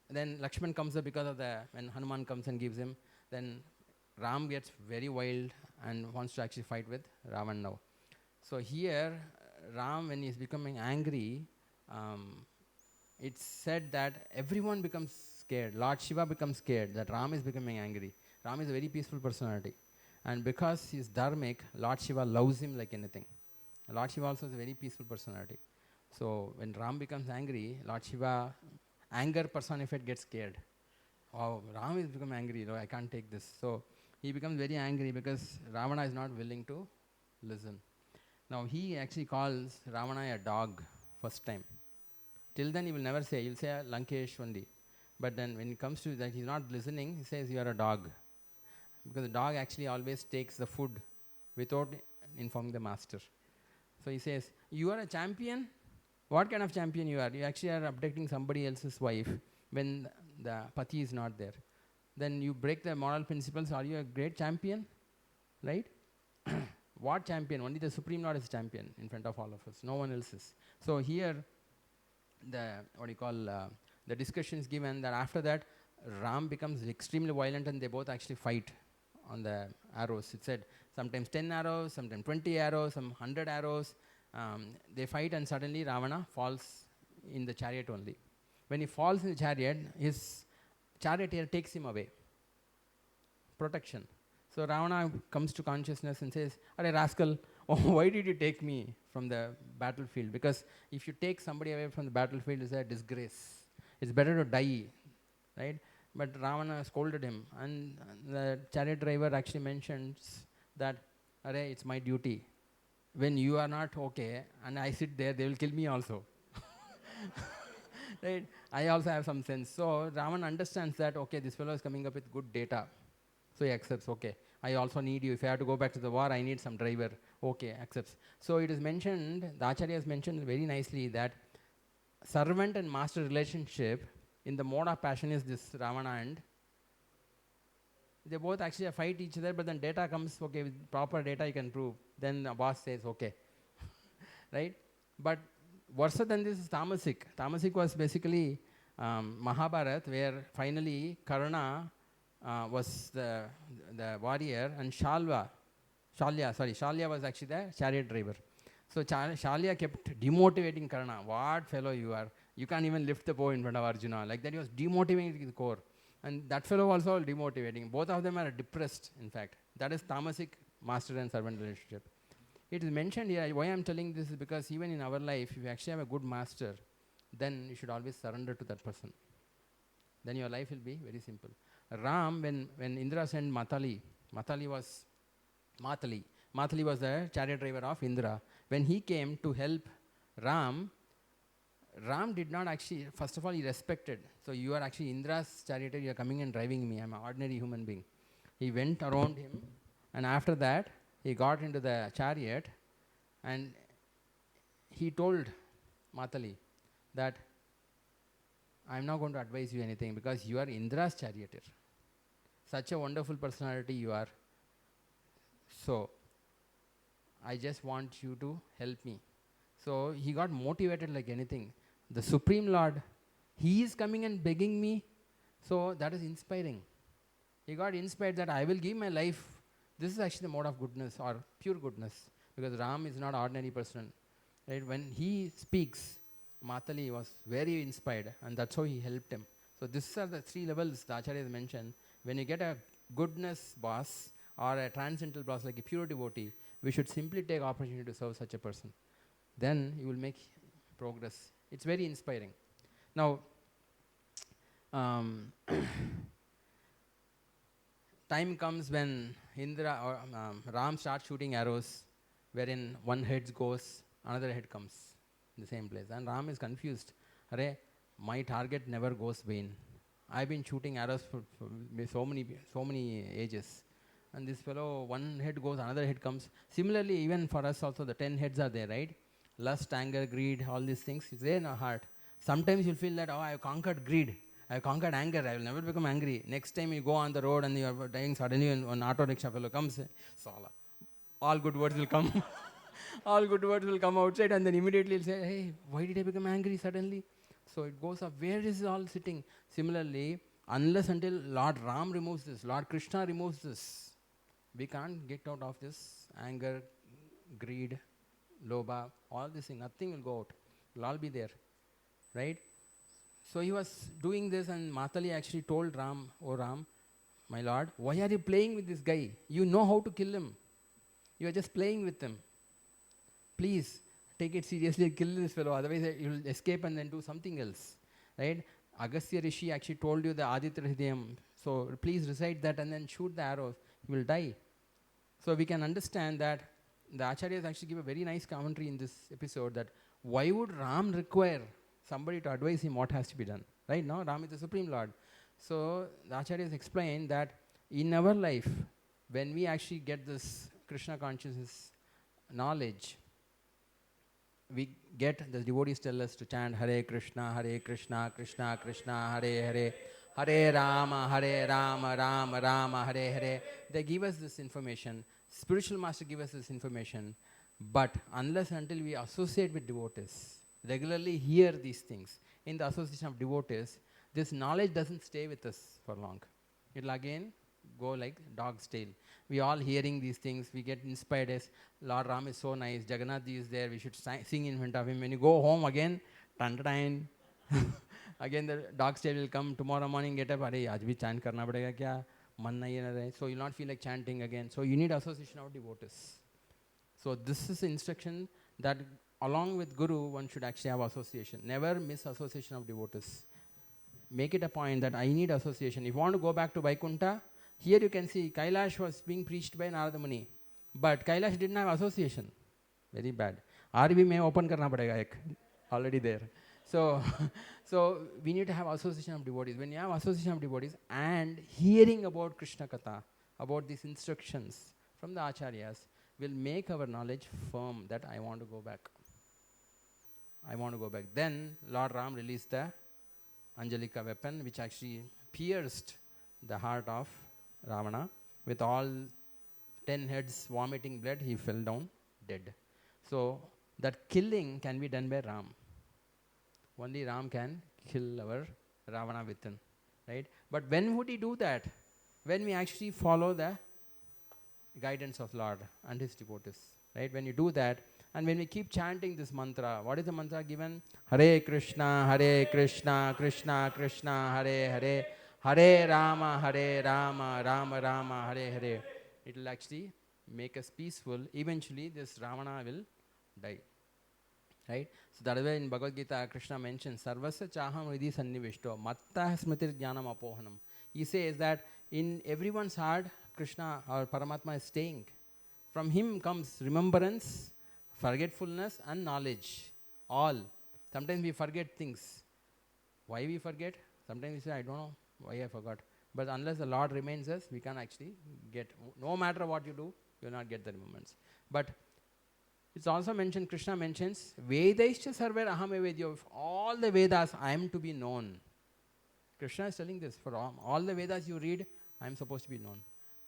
then Lakshman comes up because of when Hanuman comes and gives him, then Ram gets very wild and wants to actually fight with Ravana now. So here, Ram, when he's becoming angry, it's said that everyone becomes scared. Lord Shiva becomes scared that Ram is becoming angry. Ram is a very peaceful personality. And because he is dharmic, Lord Shiva loves him like anything. Lord Shiva also is a very peaceful personality. So when Ram becomes angry, Lord Shiva, anger personified, gets scared. Oh, Ram is become angry, I can't take this. So he becomes very angry because Ravana is not willing to listen. Now he actually calls Ravana a dog first time. Till then he will never say, he'll say Lankesh only. But then when it comes to that he's not listening, he says you are a dog. Because the dog actually always takes the food without informing the master. So he says, you are a champion? What kind of champion you are? You actually are abducting somebody else's wife when the pati is not there. Then you break the moral principles. Are you a great champion? Right? What champion? Only the Supreme Lord is champion in front of all of us. No one else is. So here, the discussion is given that after that, Ram becomes extremely violent and they both actually fight on the arrows. It said sometimes 10 arrows, sometimes 20 arrows, some 100 arrows. They fight and suddenly Ravana falls in the chariot only. When he falls in the chariot, his charioteer takes him away. Protection. So Ravana comes to consciousness and says, "Arey rascal, why did you take me from the battlefield? Because if you take somebody away from the battlefield, it's a disgrace. It's better to die, right?" But Ravana scolded him, and the chariot driver actually mentions that, "Arey, it's my duty. When you are not okay, and I sit there, they will kill me also." Right? I also have some sense. So Ravan understands that, okay, this fellow is coming up with good data. So he accepts, okay, I also need you. If I have to go back to the war, I need some driver. Okay, accepts. So it is mentioned, the Acharya has mentioned very nicely that servant and master relationship in the mode of passion is this Ravana, and they both actually fight each other, but then data comes, okay, with proper data you can prove. Then the boss says, okay. Right? But worse than this is Tamasic. Tamasic was basically Mahabharat, where finally Karna was the warrior, and Shalya was actually the chariot driver. So Shalya kept demotivating Karna. What fellow you are. You can't even lift the bow in front of Arjuna. Like that, he was demotivating the core. And that fellow was also demotivating. Both of them are depressed, in fact. That is Tamasic master and servant relationship. It is mentioned here, why I am telling this is because even in our life, if you actually have a good master, then you should always surrender to that person. Then your life will be very simple. Ram, when Indra sent Matali was the chariot driver of Indra. When he came to help Ram did not actually, first of all, he respected. So you are actually Indra's charioteer, you are coming and driving me, I am an ordinary human being. He went around him, and after that, he got into the chariot and he told Matali that, I am not going to advise you anything because you are Indra's charioteer. Such a wonderful personality you are. So, I just want you to help me. So, he got motivated like anything. The Supreme Lord, he is coming and begging me. So, that is inspiring. He got inspired that I will give my life. This is actually the mode of goodness or pure goodness, because Ram is not an ordinary person. Right? When he speaks, Matali was very inspired, and that's how he helped him. So these are the three levels the Acharya has mentioned. When you get a goodness boss or a transcendental boss like a pure devotee, we should simply take opportunity to serve such a person. Then you will make progress. It's very inspiring. Now, time comes when Ram starts shooting arrows, wherein one head goes, another head comes in the same place. And Ram is confused. Arey, my target never goes vain. I've been shooting arrows for so many ages. And this fellow, one head goes, another head comes. Similarly, even for us also, the 10 heads are there, right? Lust, anger, greed, all these things, it's there in our heart. Sometimes you'll feel that, oh, I've conquered greed. I've conquered anger. I will never become angry. Next time you go on the road and you are dying, suddenly an auto rickshaw fellow comes, Sala. All good words will come. All good words will come outside, and then immediately he'll say, hey, why did I become angry suddenly? So it goes up. Where is it all sitting? Similarly, unless until Lord Ram removes this, Lord Krishna removes this, we can't get out of this anger, greed, lobha, all this thing. Nothing will go out. It will all be there. Right? So he was doing this, and Matali actually told Ram, "Oh Ram, my lord, why are you playing with this guy? You know how to kill him. You are just playing with him. Please take it seriously and kill this fellow, otherwise you will escape and then do something else." Right? Agastya Rishi actually told you the Aditya Hridayam. So please recite that and then shoot the arrows. You will die. So we can understand that the Acharyas actually give a very nice commentary in this episode that why would Ram require somebody to advise him what has to be done? Right? No, Ram is the Supreme Lord. So the Acharyas explain that in our life, when we actually get this Krishna consciousness knowledge, we get the devotees tell us to chant Hare Krishna, Krishna Krishna, Hare Hare, Hare Rama, Rama Rama, Hare Hare. They give us this information. Spiritual master give us this information. But unless until we associate with devotees, regularly hear these things, in the association of devotees, this knowledge doesn't stay with us for long. It will again go like dog's tail. We all hearing these things, we get inspired as Lord Ram is so nice, Jagannath is there, we should sing in front of him. When you go home again, tan again the dog's tail will come tomorrow morning, get up, "Arey, aaj bhi chant karna padega kya? Man nahi hai na rahe." So you'll not feel like chanting again. So you need association of devotees. So this is instruction that along with Guru, one should actually have association. Never miss association of devotees. Make it a point that I need association. If you want to go back to Vaikuntha, here you can see Kailash was being preached by Narada Muni. But Kailash didn't have association. Very bad. RB may open karna padega ek. Already there. So, so we need to have association of devotees. When you have association of devotees and hearing about Krishna Katha, about these instructions from the Acharyas, will make our knowledge firm that I want to go back. I want to go back. Then Lord Ram released the Anjalika weapon, which actually pierced the heart of Ravana. With all 10 heads vomiting blood, he fell down dead. So that killing can be done by Ram. Only Ram can kill our Ravana within. Right? But when would he do that? When we actually follow the guidance of Lord and his devotees. Right? When you do that, and when we keep chanting this mantra, what is the mantra given? Hare Krishna, Krishna Krishna, Hare Hare, Hare Rama, Rama Rama, Hare Hare. It will actually make us peaceful. Eventually, this Ravana will die. Right? So that is why in Bhagavad Gita, Krishna mentions, Sarvasya chaham hridhi sannivishto, matta smritir jnanam apohanam. He says that in everyone's heart, Krishna or Paramatma is staying. From him comes remembrance, forgetfulness and knowledge. All. Sometimes we forget things. Why we forget? Sometimes we say, I don't know why I forgot. But unless the Lord reminds us, we can actually get, no matter what you do, you will not get the remembrance. But it's also mentioned, Krishna mentions, Vedaischa sarver aham vedyo. All the Vedas, I am to be known. Krishna is telling this, for all the Vedas you read, I am supposed to be known.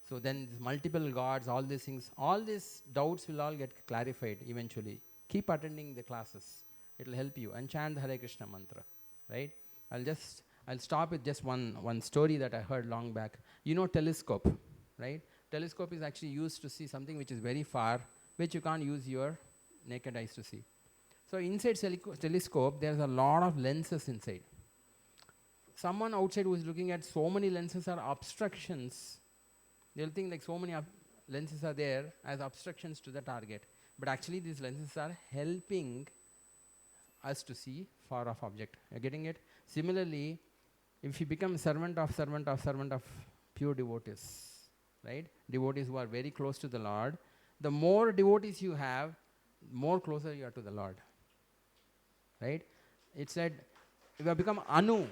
So then multiple gods, all these things, all these doubts will all get clarified eventually. Keep attending the classes. It will help you. And chant the Hare Krishna mantra. Right? I'll stop with just one story that I heard long back. You know telescope, right? Telescope is actually used to see something which is very far, which you can't use your naked eyes to see. So inside telescope, there's a lot of lenses inside. Someone outside who is looking at so many lenses are obstructions. They'll think like so many lenses are there as obstructions to the target. But actually these lenses are helping us to see far off object. You're getting it? Similarly, if you become servant of pure devotees, right? Devotees who are very close to the Lord, the more devotees you have, more closer you are to the Lord. Right? It said, if you become Anu,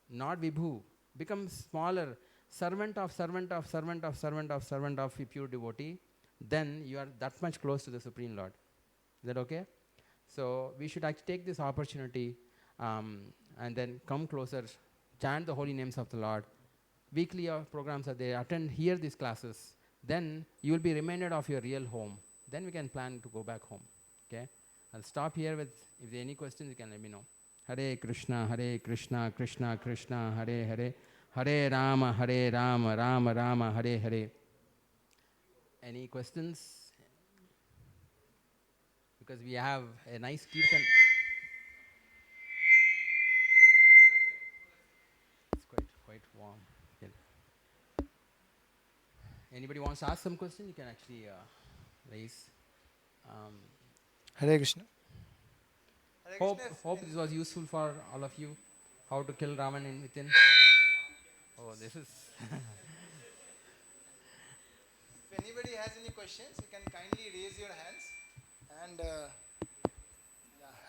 not Vibhu. Become smaller, servant of a pure devotee, then you are that much close to the Supreme Lord. Is that okay? So we should actually take this opportunity and then come closer, chant the holy names of the Lord. Weekly programs are there, hear these classes. Then you will be reminded of your real home. Then we can plan to go back home. Okay? I'll stop here with, if there are any questions, you can let me know. Hare Krishna, Krishna Krishna, Hare Hare, Hare Rama, Rama Rama, Hare Hare. Any questions? Because we have a nice kirtan. Anybody wants to ask some question, you can actually raise. Um, Hare Krishna. Hare hope Krishna. hope this was useful for all of you. How to kill Ravan in within. Oh, this is. If anybody has any questions, you can kindly raise your hands. And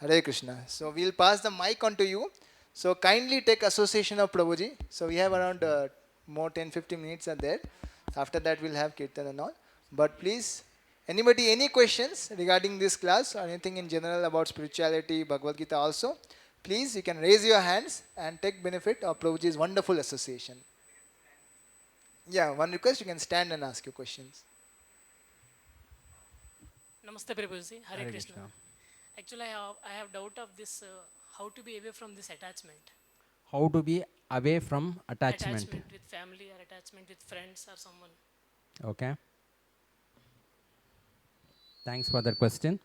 Hare Krishna. So we'll pass the mic on to you. So kindly take association of Prabhuji. So we have around more 10-15 minutes are there. After that we'll have Kirtan and all. But please, anybody any questions regarding this class or anything in general about spirituality, Bhagavad Gita also, please you can raise your hands and take benefit of Prabhuji's wonderful association. Yeah, one request, you can stand and ask your questions. Namaste Prabhuji, Hare Hare Krishna. Krishna. Actually, I have doubt of this, how to be away from this attachment. How to be away from attachment. Attachment with family or attachment with friends or someone. Okay. Thanks for that question.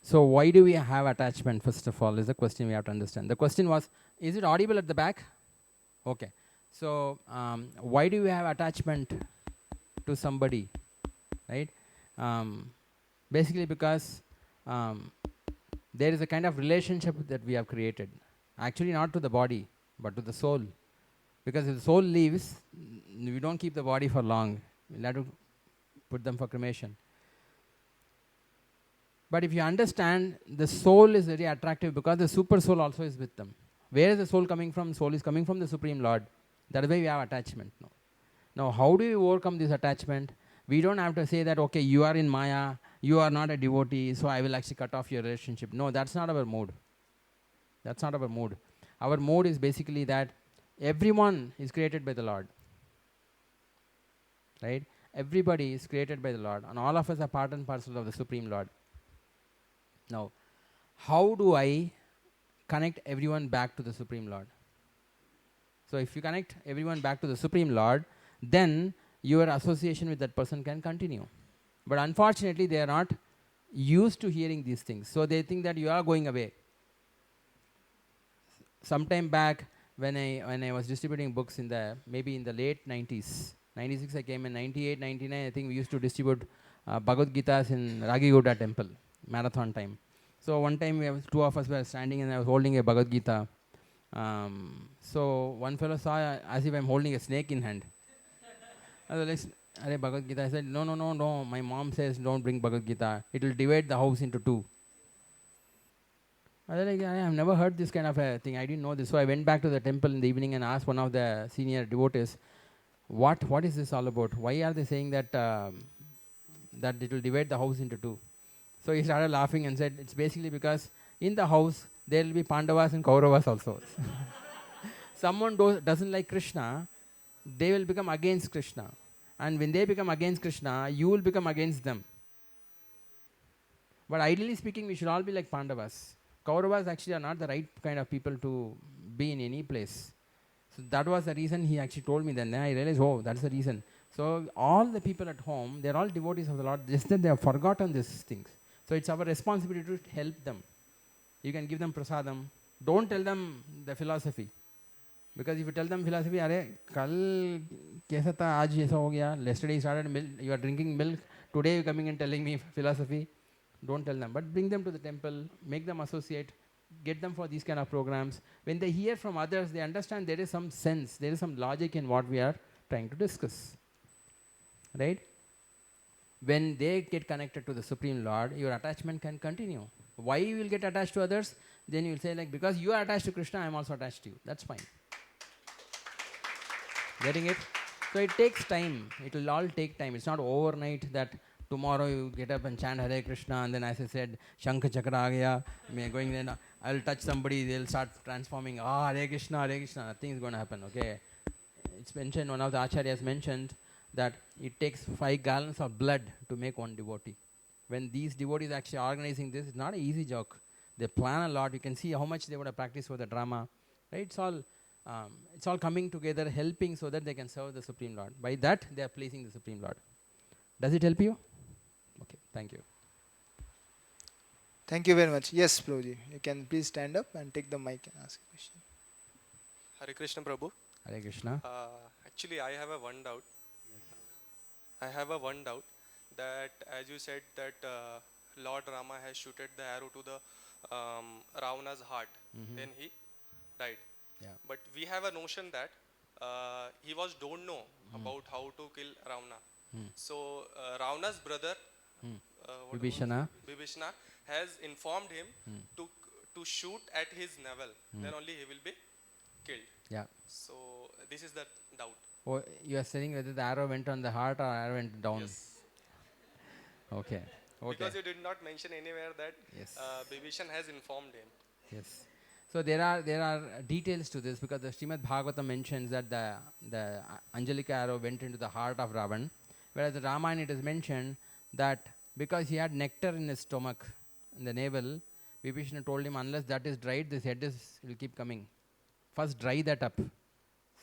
So why do we have attachment, first of all, is the question we have to understand. The question was, is it audible at the back? Okay. So why do we have attachment to somebody, right? Basically because there is a kind of relationship that we have created. Actually not to the body, but to the soul. Because if the soul leaves, we don't keep the body for long. We'll have to put them for cremation. But if you understand, the soul is very attractive because the super soul also is with them. Where is the soul coming from? Soul is coming from the Supreme Lord. That is why we have attachment. Now, how do we overcome this attachment? We don't have to say that, okay, you are in Maya, you are not a devotee, so I will actually cut off your relationship. No, that's not our mood. That's not our mood. Our mood is basically that everyone is created by the Lord. Right? Everybody is created by the Lord, and all of us are part and parcel of the Supreme Lord. Now, how do I connect everyone back to the Supreme Lord? So if you connect everyone back to the Supreme Lord, then your association with that person can continue. But unfortunately, they are not used to hearing these things. So they think that you are going away. Sometime back, when I was distributing books maybe in the late 90s, 96 I came in, 98, 99 I think we used to distribute Bhagavad Gitas in Ragigouda temple, marathon time. So one time two of us were standing and I was holding a Bhagavad Gita. So one fellow saw as if I'm holding a snake in hand. I was like, Are Bhagavad Gita? I said, no. My mom says don't bring Bhagavad Gita. It will divide the house into two. I was like, I have never heard this kind of a thing. I didn't know this. So I went back to the temple in the evening and asked one of the senior devotees, what is this all about? Why are they saying that that it will divide the house into two? So he started laughing and said, it's basically because in the house there will be Pandavas and Kauravas also. Someone doesn't like Krishna, they will become against Krishna. And when they become against Krishna, you will become against them. But ideally speaking, we should all be like Pandavas. Kauravas actually are not the right kind of people to be in any place. So that was the reason he actually told me. Then I realized, oh, that's the reason. So all the people at home, they're all devotees of the Lord, just that they have forgotten these things. So it's our responsibility to help them. You can give them prasadam. Don't tell them the philosophy. Because if you tell them philosophy, अरे कल कैसा था आज ऐसा हो गया, yesterday you started milk, you are drinking milk, today you are coming and telling me philosophy. Don't tell them, but bring them to the temple, make them associate, get them for these kind of programs. When they hear from others, they understand there is some sense, there is some logic in what we are trying to discuss. Right? When they get connected to the Supreme Lord, your attachment can continue. Why you will get attached to others? Then you will say like, because you are attached to Krishna, I am also attached to you. That's fine. Getting it? So it takes time. It will all take time. It's not overnight that tomorrow you get up and chant Hare Krishna, and then as I said, Shankha Chakra aa gaya, me going then I'll touch somebody, they'll start transforming. Hare Krishna, Hare Krishna. Nothing is going to happen. Okay. It's mentioned, one of the acharyas mentioned that it takes 5 gallons of blood to make one devotee. When these devotees actually organizing this, it's not an easy joke. They plan a lot. You can see how much they would have practiced for the drama. Right? It's all coming together, helping so that they can serve the Supreme Lord. By that, they are pleasing the Supreme Lord. Does it help you? Okay, thank you. Thank you very much. Yes, Prabhuji, you can please stand up and take the mic and ask a question. Hare Krishna Prabhu. Hare Krishna. Actually, I have a one doubt. I have a one doubt that as you said that Lord Rama has shooted the arrow to the Ravana's heart, then he died. Yeah. But we have a notion that he was don't know about how to kill Ravana. So Ravana's brother, what was Vibhishana. Bibhishna, has informed him to to shoot at his navel. Then only he will be killed. Yeah. So this is the doubt. Oh, you are saying whether the arrow went on the heart or arrow went down. Yes. Okay. Okay. Because you did not mention anywhere that Yes. Bibhishan has informed him. Yes. So there are details to this because the Srimad Bhagavatam mentions that the Anjalika arrow went into the heart of Ravan, whereas the Ramayana it is mentioned that because he had nectar in his stomach, in the navel, Vibhishana told him unless that is dried, this head will keep coming. First dry that up.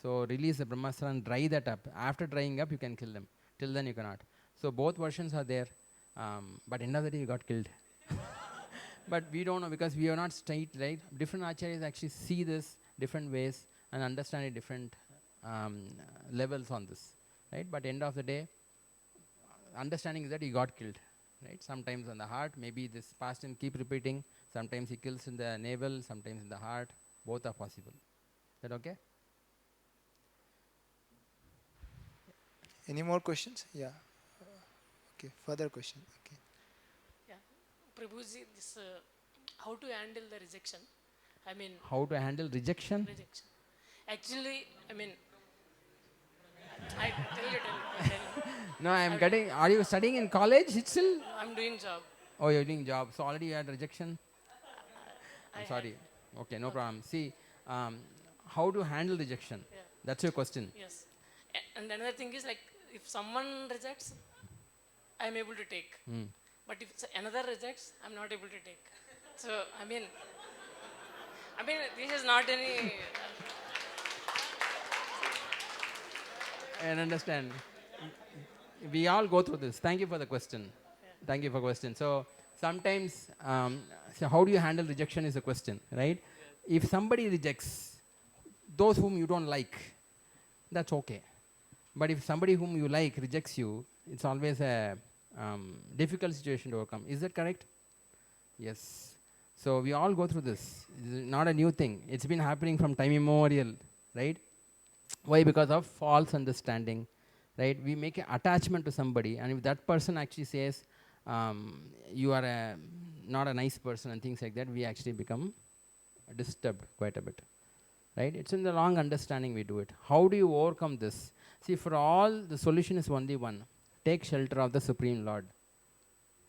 So release the Brahmastra and dry that up. After drying up, you can kill them. Till then you cannot. So both versions are there. But end of the day, he got killed. But we don't know because we are not straight, right? Different acharyas actually see this different ways and understand it different levels on this, right? But end of the day, understanding is that he got killed, right? Sometimes on the heart, maybe this past him keep repeating. Sometimes he kills in the navel, sometimes in the heart. Both are possible. Is that okay? Any more questions? Yeah. Okay. Further question. Okay. Yeah. Prabhuji, this how to handle the rejection? I mean, How to handle rejection? rejection. Actually, I mean, I tell you. No, I am getting. Are you studying in college still? I'm doing job. Oh, you're doing job. So already you had rejection. I I'm sorry. Okay, no problem. See, how to handle rejection? Yeah. That's your question. Yes. And another thing is like if someone rejects, I'm able to take. But if another rejects, I'm not able to take. So I mean, this is not any. I understand. We all go through this. Thank you for the question. Thank you for the question. So sometimes, so how do you handle rejection is a question, right? If somebody rejects those whom you don't like, that's okay. But if somebody whom you like rejects you, it's always a difficult situation to overcome. Is that correct? Yes. So we all go through this. It's not a new thing. It's been happening from time immemorial, right? Why? Because of false understanding, right? We make an attachment to somebody, and if that person actually says, you are not a nice person and things like that, we actually become disturbed quite a bit, right? It's in the wrong understanding we do it. How do you overcome this? See, for all, the solution is only one. Take shelter of the Supreme Lord.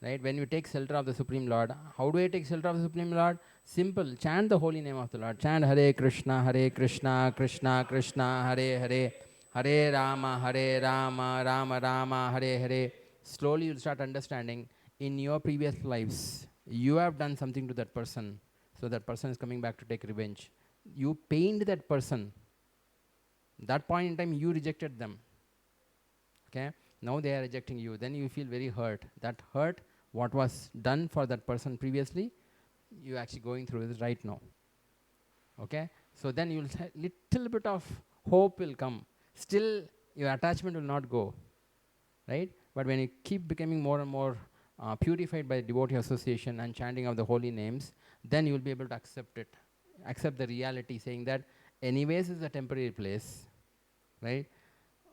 Right? When you take shelter of the Supreme Lord, how do I take shelter of the Supreme Lord? Simple. Chant the holy name of the Lord. Chant Hare Krishna, Krishna Krishna, Hare Hare, Hare Rama, Rama Rama, Hare Hare. Slowly you'll start understanding in your previous lives, you have done something to that person, so that person is coming back to take revenge. You pained that person. That point in time, you rejected them. Okay? Now they are rejecting you. Then you feel very hurt. That hurt, what was done for that person previously, you actually going through it right now. Okay? So then you'll little bit of hope will come. Still, your attachment will not go. Right? But when you keep becoming more and more purified by devotee association and chanting of the holy names, then you will be able to accept it. Accept the reality, saying that anyways is a temporary place. Right?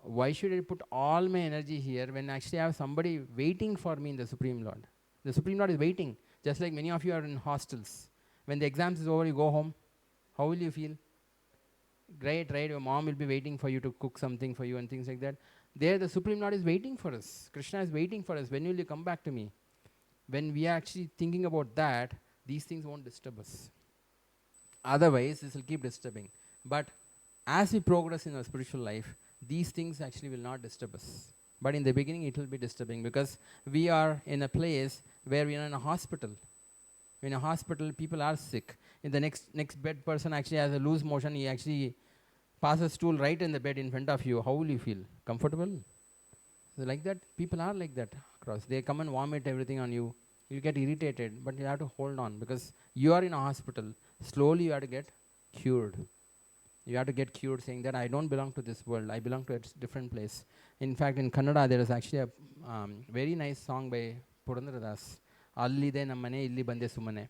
Why should I put all my energy here when actually I have somebody waiting for me in the Supreme Lord? The Supreme Lord is waiting. Just like many of you are in hostels. When the exams is over, you go home. How will you feel? Great, right? Your mom will be waiting for you to cook something for you and things like that. There, the Supreme Lord is waiting for us. Krishna is waiting for us. When will you come back to me? When we are actually thinking about that, these things won't disturb us. Otherwise, this will keep disturbing. But as we progress in our spiritual life, these things actually will not disturb us. But in the beginning, it will be disturbing because we are in a place where we are in a hospital. In a hospital, people are sick. In the next bed person actually has a loose motion. He actually passes a stool right in the bed in front of you. How will you feel? Comfortable? So like that, people are like that across. They come and vomit everything on you. You get irritated, but you have to hold on because you are in a hospital. Slowly you have to get cured. You have to get cured saying that I don't belong to this world, I belong to a different place. In fact, in Kannada, there is actually a very nice song by Purandaradas. Allide nammane illi bande sumane.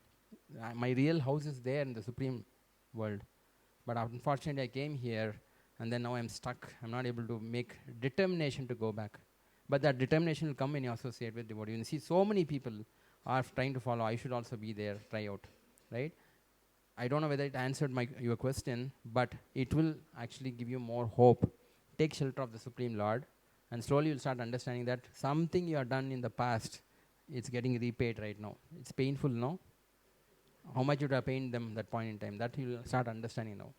My real house is there in the supreme world. But unfortunately, I came here and then now I'm stuck. I'm not able to make determination to go back. But that determination will come when you associate with devotee. You see, so many people are trying to follow. I should also be there, try out, right? I don't know whether it answered your question, but it will actually give you more hope. Take shelter of the Supreme Lord, and slowly you'll start understanding that something you have done in the past, it's getting repaid right now. It's painful, no? How much you would have pained them that point in time, that you'll start understanding now.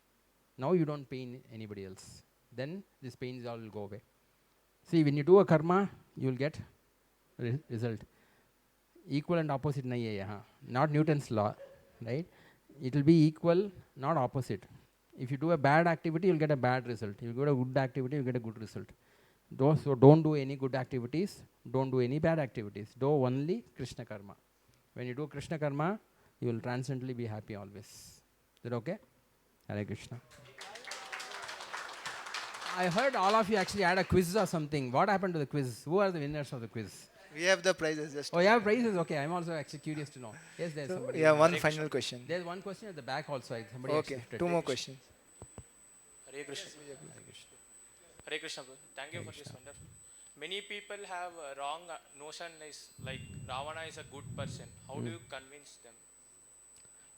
Now you don't pain anybody else. Then these pains all will go away. See, when you do a karma, you will get result. Equal and opposite nahi hai, not Newton's law, right? It will be equal, not opposite. If you do a bad activity, you'll get a bad result. If you do a good activity, you'll get a good result. So don't do any good activities, don't do any bad activities. Do only Krishna karma. When you do Krishna karma, you will transcendently be happy always. Is that okay? Hare Krishna. I heard all of you actually had a quiz or something. What happened to the quiz? Who are the winners of the quiz? We have the prizes just. Oh, you have prizes? Okay, I'm also actually curious to know. Yes, there's So, somebody. yeah, one final question. There's one question at the back also. Somebody Okay, shifted. two more questions. Hare Krishna. Hare Krishna, bro. Thank you for this wonderful. Many people have a wrong notion is like Ravana is a good person. How do you convince them?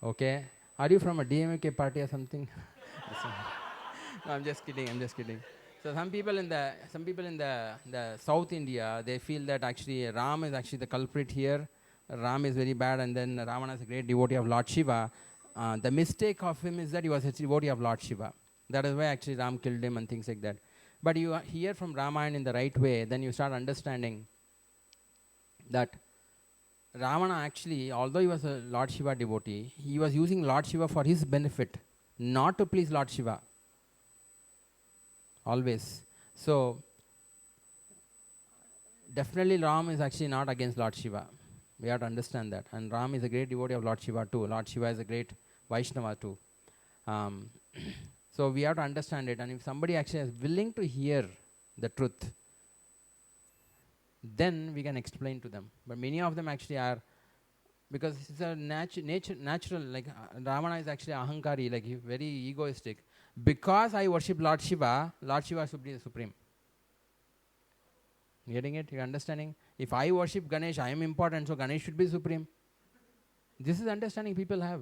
Okay. Are you from a DMK party or something? No, I'm just kidding. I'm just kidding. So some people in the South India, they feel that actually Ram is actually the culprit here. Ram is very bad, and then Ravana is a great devotee of Lord Shiva. The mistake of him is that he was a devotee of Lord Shiva. That is why actually Ram killed him and things like that. But you hear from Ramayana in the right way, then you start understanding that Ravana actually, although he was a Lord Shiva devotee, he was using Lord Shiva for his benefit, not to please Lord Shiva. Always. So, definitely Ram is actually not against Lord Shiva. We have to understand that. And Ram is a great devotee of Lord Shiva too. Lord Shiva is a great Vaishnava too. So we have to understand it. And if somebody actually is willing to hear the truth, then we can explain to them. But many of them actually are, because it's a natural, like Ravana is actually ahankari, like very egoistic. Because I worship Lord Shiva is supreme. Getting it? You're understanding? If I worship Ganesh, I am important, so Ganesh should be supreme. This is understanding people have.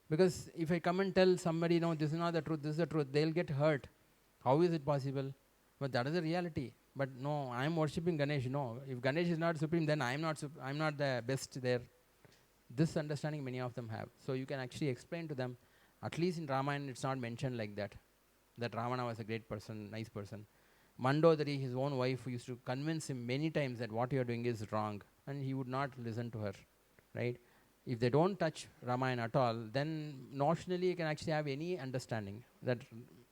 Because if I come and tell somebody, no, this is not the truth, this is the truth, they'll get hurt. How is it possible? But that is the reality. But no, I am worshipping Ganesh. No, if Ganesh is not supreme, then I'm not the best there. This understanding many of them have. So you can actually explain to them. At least in Ramayana, it's not mentioned like that. That Ravana was a great person, nice person. Mandodari, his own wife, used to convince him many times that what you are doing is wrong. And he would not listen to her. Right? If they don't touch Ramayana at all, then notionally you can actually have any understanding that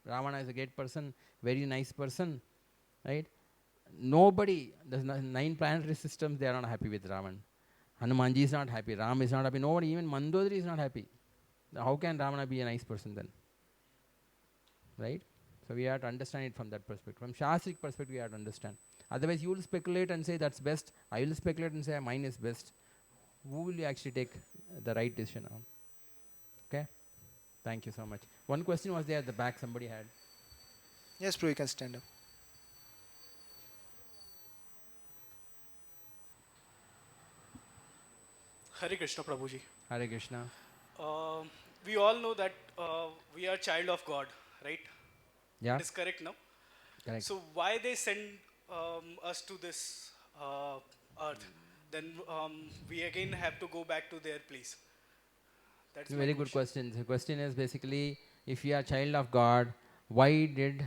Ravana is a great person, very nice person. Right? Nobody, the 9 planetary systems, they are not happy with Ravan. Hanumanji is not happy, Ram is not happy, nobody, even Mandodari is not happy. How can Ravana be a nice person then? Right? So we have to understand it from that perspective. From Shastric perspective, we have to understand. Otherwise, you will speculate and say that's best. I will speculate and say mine is best. Who will you actually take the right decision on? Okay? Thank you so much. One question was there at the back, somebody had. Yes, Prabhu, you can stand up. Hare Krishna, Prabhuji. Hare Krishna. We all know that we are child of God, right? Yeah? It is correct now. Correct. So why they send us to this earth? Then we again have to go back to their place. That's It's a my very good question. The question is basically, if you are a child of God, why did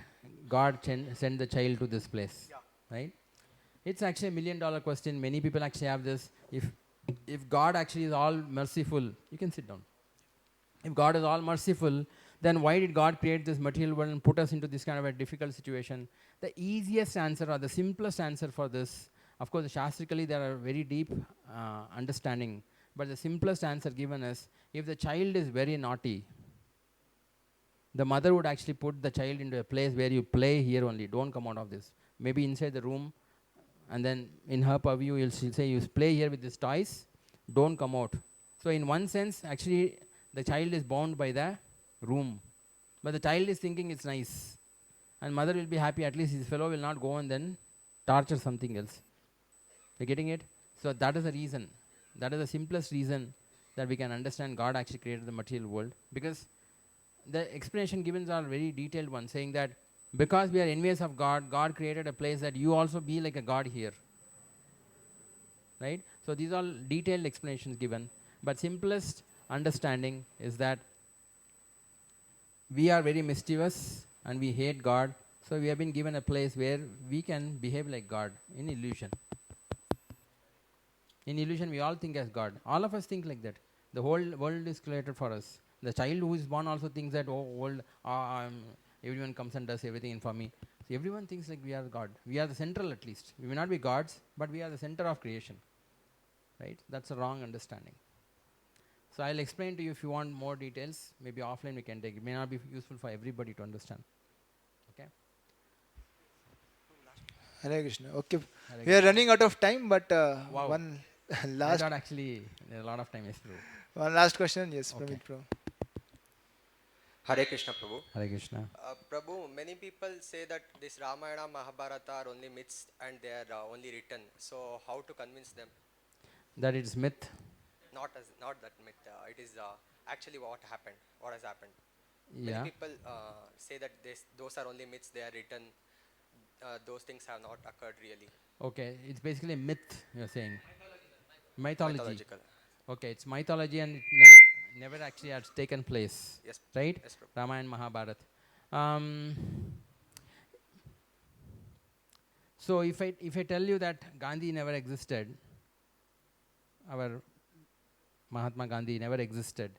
God send the child to this place? Yeah. Right? It's actually $1 million question. Many people actually have this. If God actually is all merciful, you can sit down. If God is all merciful, then why did God create this material world and put us into this kind of a difficult situation? The easiest answer or the simplest answer for this, of course, Shastrically there are very deep understanding, but the simplest answer given is, if the child is very naughty, the mother would actually put the child into a place where you play here only, don't come out of this. Maybe inside the room, and then in her purview, she'll say, you play here with these toys, don't come out. So in one sense, actually, the child is bound by the room. But the child is thinking it's nice. And mother will be happy, at least his fellow will not go and then torture something else. You're getting it? So that is the reason. That is the simplest reason that we can understand God actually created the material world. Because the explanation given are very detailed ones, saying that because we are envious of God, God created a place that you also be like a God here. Right? So these are all detailed explanations given. But simplest understanding is that we are very mischievous and we hate God. So we have been given a place where we can behave like God in illusion. In illusion, we all think as God. All of us think like that. The whole world is created for us. The child who is born also thinks that, oh, world, everyone comes and does everything for me. So everyone thinks like we are God. We are the central at least. We may not be gods, but we are the center of creation. Right? That's a wrong understanding. So I'll explain to you if you want more details. Maybe offline we can take. It may not be useful for everybody to understand. Okay? Hare Krishna. Okay. Hare We are running out of time, but Wow. one I last thought actually a lot of time is through. one last question. Yes, Okay. Pramit Prabhu. Hare Krishna, Prabhu. Hare Krishna. Prabhu, many people say that this Ramayana, Mahabharata are only myths and they are only written. So how to convince them? That it's myth. Not that myth. It is actually what happened. What has happened? Yeah. Many people say that those are only myths. They are written. Those things have not occurred really. Okay, it's basically a myth, you're saying. Mythology. Mythological. Okay, it's mythology and it never actually has taken place. Yes. Right? Yes, Prabhu. Ramayana and Mahabharata. So if I tell you that Gandhi never existed, our Mahatma Gandhi never existed,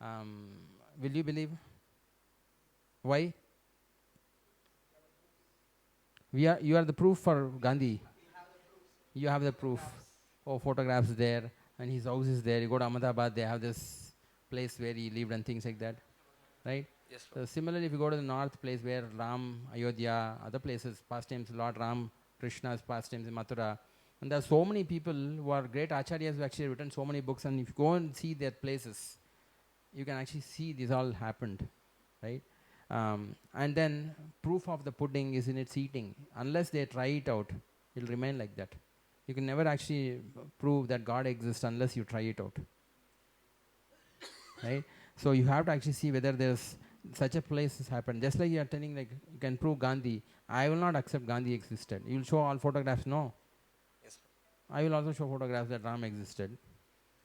will you believe? Why? You are the proof for Gandhi. You have the proof. Oh, photographs there, and his house is there. You go to Ahmedabad, they have this place where he lived and things like that, right? Yes, So Prabhu. similarly, if you go to the north place where Ram, Ayodhya, other places, pastimes, Lord Ram, Krishna's pastimes in Mathura, and there are so many people who are great acharyas who actually written so many books, and if you go and see their places, you can actually see this all happened, right? And then proof of the pudding is in its eating. Unless they try it out, it will remain like that. You can never actually prove that God exists unless you try it out. Right? So you have to actually see whether there's such a place has happened. Just like you are telling, like, you can prove Gandhi. I will not accept Gandhi existed. You will show all photographs? No. Yes, Prabhu. I will also show photographs that Ram existed.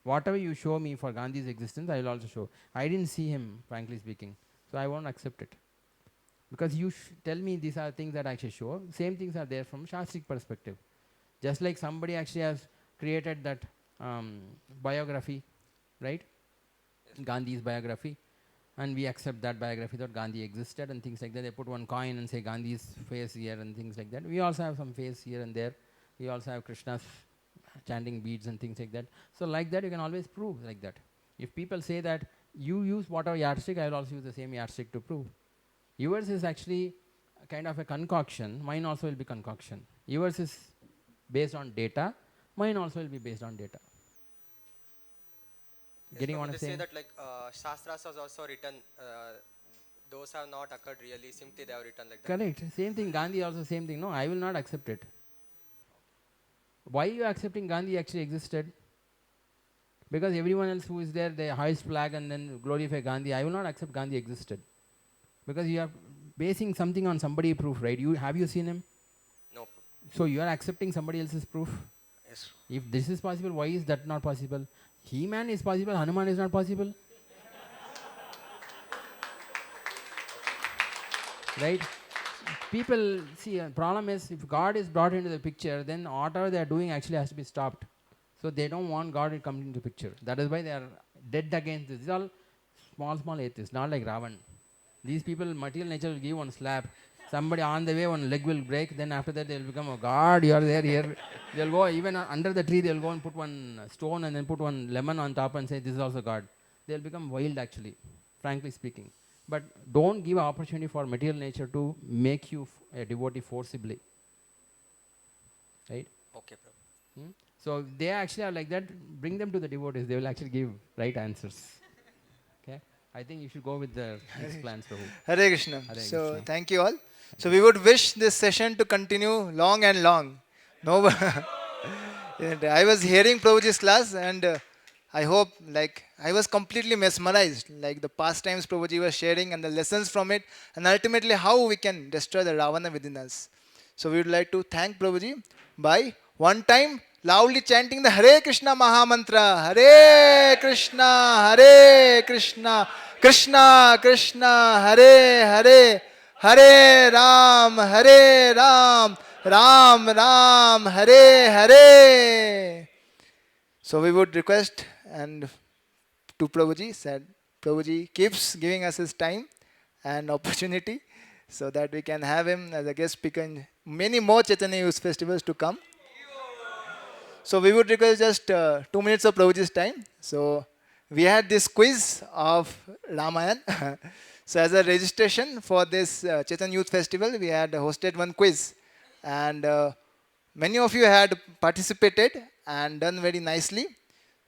Whatever you show me for Gandhi's existence, I will also show. I didn't see him, frankly speaking. So I won't accept it. Because you tell me these are things that I actually show. Same things are there from Shastric perspective. Just like somebody actually has created that biography, right? Yes. Gandhi's biography. And we accept that biography that Gandhi existed and things like that. They put one coin and say Gandhi's face here and things like that. We also have some face here and there. We also have Krishna's chanting beads and things like that. So like that you can always prove like that. If people say that you use whatever yardstick, I will also use the same yardstick to prove. Yours is actually kind of a concoction. Mine also will be concoction. Yours is based on data. Mine also will be based on data. Yes, Getting Prabhu, what I'm they say saying? that like Shastras was also written. Those have not occurred really. Simply they have written like that. Correct. Same thing. Gandhi also same thing. No, I will not accept it. Why are you accepting Gandhi actually existed? Because everyone else who is there, they hoist flag and then glorify Gandhi. I will not accept Gandhi existed. Because you are basing something on somebody's proof, right? Have you seen him? No, Prabhu. So you are accepting somebody else's proof? Yes. If this is possible, why is that not possible? He-Man is possible, Hanuman is not possible. Right? People, see, problem is if God is brought into the picture, then whatever they are doing actually has to be stopped. So they don't want God to come into the picture. That is why they are dead against this. These are all small atheists, not like Ravana. These people, material nature will give one slap. Somebody on the way, one leg will break. Then after that, they will become, oh God, you are there here. They'll go even under the tree. They'll go and put one stone and then put one lemon on top and say, this is also God. They'll become wild, actually, frankly speaking. But don't give opportunity for material nature to make you a devotee forcibly. Right? Okay, Prabhu. So they actually are like that. Bring them to the devotees. They will actually give right answers. Okay? I think you should go with the next plans, Prabhu. Hare Krishna. Hare So Krishna. thank you all. So we would wish this session to continue long and long. No, and I was hearing Prabhuji's class, and I hope, like, I was completely mesmerized, like the pastimes Prabhuji was sharing and the lessons from it, and ultimately how we can destroy the Ravana within us. So we would like to thank Prabhuji by one time loudly chanting the Hare Krishna Maha Mantra. Hare Krishna, Hare Krishna, Krishna Krishna, Hare Hare, Hare Ram, Hare Ram, Ram Ram, Hare Hare. So we would request and to Prabhuji said, Prabhuji keeps giving us his time and opportunity so that we can have him as a guest speaker in many more Chaitanya Youth festivals to come. So we would request just 2 minutes of Prabhuji's time. So we had this quiz of Ramayana. So as a registration for this Chaitanya Youth Festival, we had hosted one quiz. And many of you had participated and done very nicely.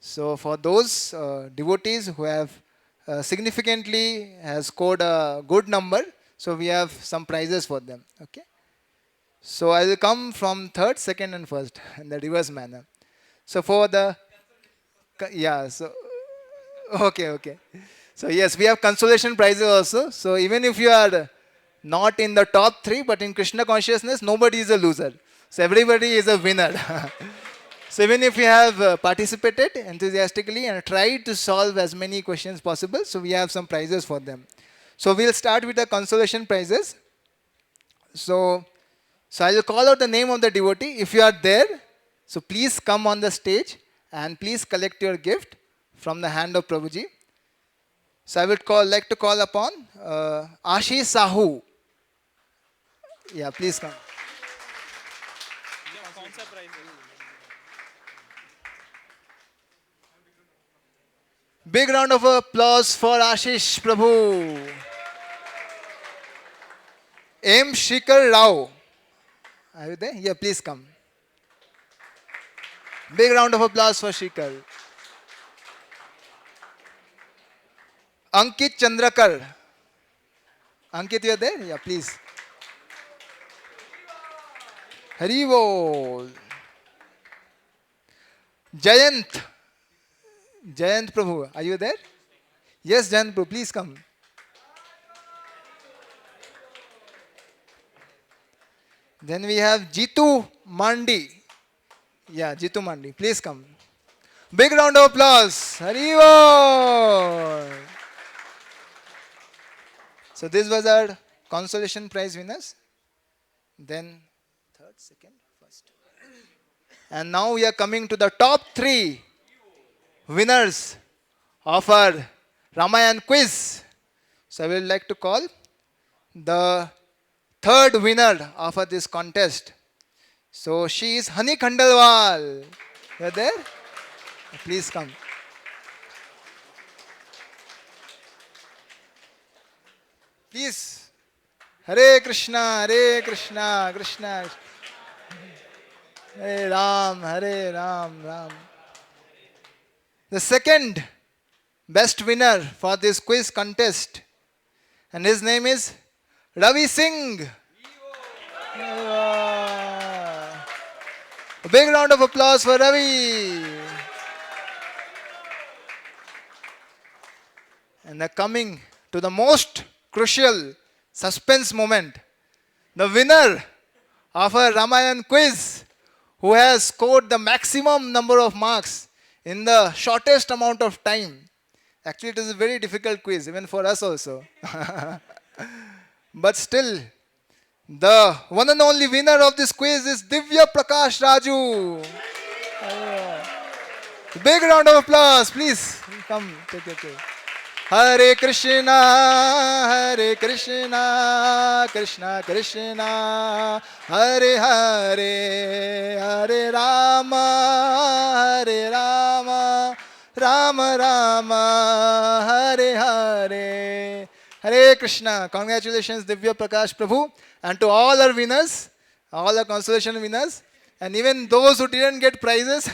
So for those devotees who have significantly has scored a good number, so we have some prizes for them. Okay. So I will come from third, second, and first in the reverse manner. So for the yeah, so okay. So yes, we have consolation prizes also. So even if you are not in the top three, but in Krishna consciousness, nobody is a loser. So everybody is a winner. So even if you have participated enthusiastically and tried to solve as many questions possible, so we have some prizes for them. So we'll start with the consolation prizes. So I will call out the name of the devotee. If you are there, so please come on the stage and please collect your gift from the hand of Prabhuji. So I would like to call upon Ashish Sahu. Yeah, please come. Big round of applause for Ashish Prabhu. M. Shikhar Rao. Are you there? Yeah, please come. Big round of applause for Shikhar. Ankit Chandrakar. Ankit, you are there? Yeah, please. Haribol. Jayant. Jayant Prabhu, are you there? Yes, Jayant Prabhu, please come. Then we have Jitu Mandi. Yeah, Jitu Mandi, please come. Big round of applause. Haribol. So this was our consolation prize winners. Then third, second, first. And now we are coming to the top three winners of our Ramayana quiz. So I would like to call the third winner of this contest. So she is Hani Khandalwal. You are there? Please come. Please. Hare Krishna, Hare Krishna, Krishna. Hare Ram, Hare Ram, Ram. The second best winner for this quiz contest, and his name is Ravi Singh. A big round of applause for Ravi. And coming to the most crucial suspense moment, the winner of our Ramayana quiz, who has scored the maximum number of marks in the shortest amount of time. Actually, it is a very difficult quiz, even for us also. But still, the one and only winner of this quiz is Divya Prakash Raju. Big round of applause, please. Come, take your chair. Hare Krishna, Krishna Krishna, Hare Hare, Hare Rama, Rama Rama, Hare Hare, Hare Krishna. Congratulations, Divya Prakash Prabhu, and to all our winners, all our consolation winners, and even those who didn't get prizes.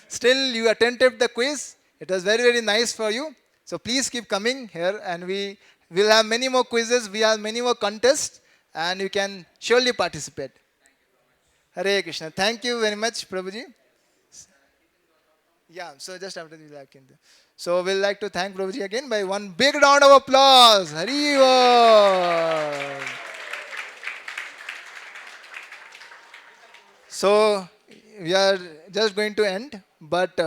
Still, you attended the quiz. It was very, very nice for you. So please keep coming here, and we will have many more quizzes. We have many more contests, and you can surely participate. Hare Krishna. Thank you very much, Prabhuji. Yeah, so just after we like in there. So we'll like to thank Prabhuji again by one big round of applause. Hari Bol. So we are just going to end, but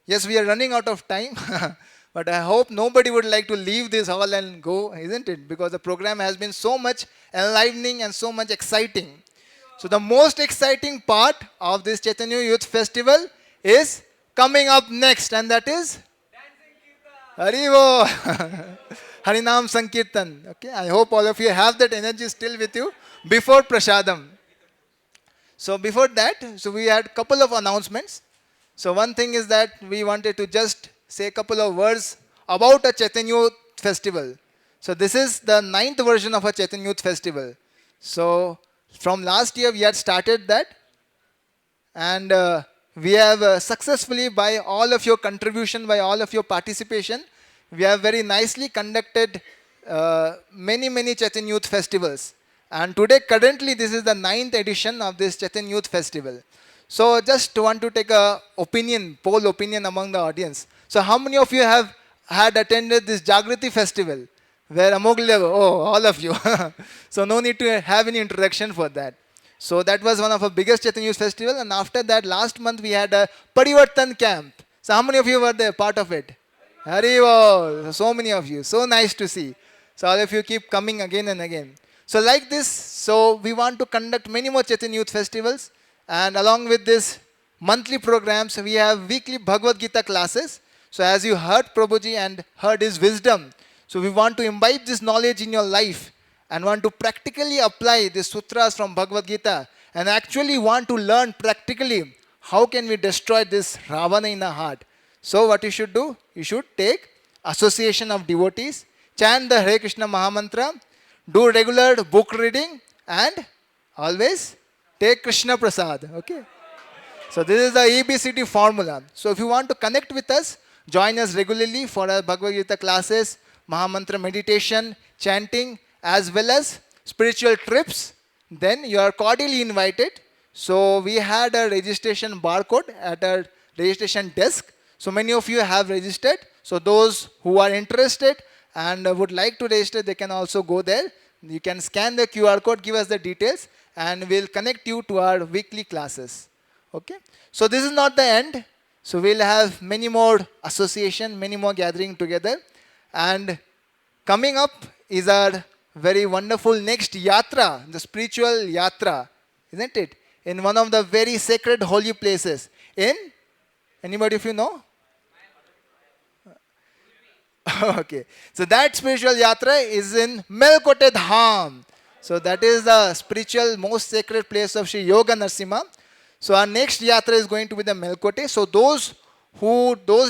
yes, we are running out of time. But I hope nobody would like to leave this hall and go, isn't it? Because the program has been so much enlivening and so much exciting. So the most exciting part of this Chaitanya Youth Festival is coming up next, and that is Haribo Harinam Sankirtan. Okay, I hope all of you have that energy still with you before Prasadam. So before that, so we had a couple of announcements. So one thing is that we wanted to just say a couple of words about a Chaitanya Youth Festival. So this is the 9th version of a Chaitanya Youth Festival. So from last year we had started that, and we have successfully, by all of your contribution, by all of your participation, we have very nicely conducted many Chaitanya Youth Festivals. And today, currently, this is the 9th edition of this Chaitanya Youth Festival. So just want to take a poll opinion among the audience. So how many of you have had attended this Jagrati Festival? Where Amoghla, oh, all of you. So no need to have any introduction for that. So that was one of our biggest Chaitanya Youth Festival. And after that, last month, we had a Parivartan camp. So how many of you were there, part of it? Haribol. So many of you. So nice to see. So all of you keep coming again and again. So like this, so we want to conduct many more Chaitanya Youth Festivals. And along with this monthly programs, we have weekly Bhagavad Gita classes. So as you heard Prabhuji and heard his wisdom, so we want to imbibe this knowledge in your life and want to practically apply the sutras from Bhagavad Gita and actually want to learn practically how can we destroy this Ravana in our heart. So what you should do? You should take association of devotees, chant the Hare Krishna Mahamantra, do regular book reading, and always take Krishna Prasad. Okay. So this is the ABCD formula. So if you want to connect with us, join us regularly for our Bhagavad Gita classes, Mahamantra meditation, chanting, as well as spiritual trips. Then you are cordially invited. So we had a registration barcode at our registration desk. So many of you have registered. So those who are interested and would like to register, they can also go there. You can scan the QR code, give us the details, and we'll connect you to our weekly classes. Okay. So this is not the end. So we'll have many more association, many more gathering together. And coming up is our very wonderful next yatra, the spiritual yatra, isn't it? In one of the very sacred holy places. In, anybody if you know? Okay. So that spiritual yatra is in Melkote Dham. So that is the spiritual most sacred place of Sri Yoga Narasimha. So our next yatra is going to be the Melkote. So those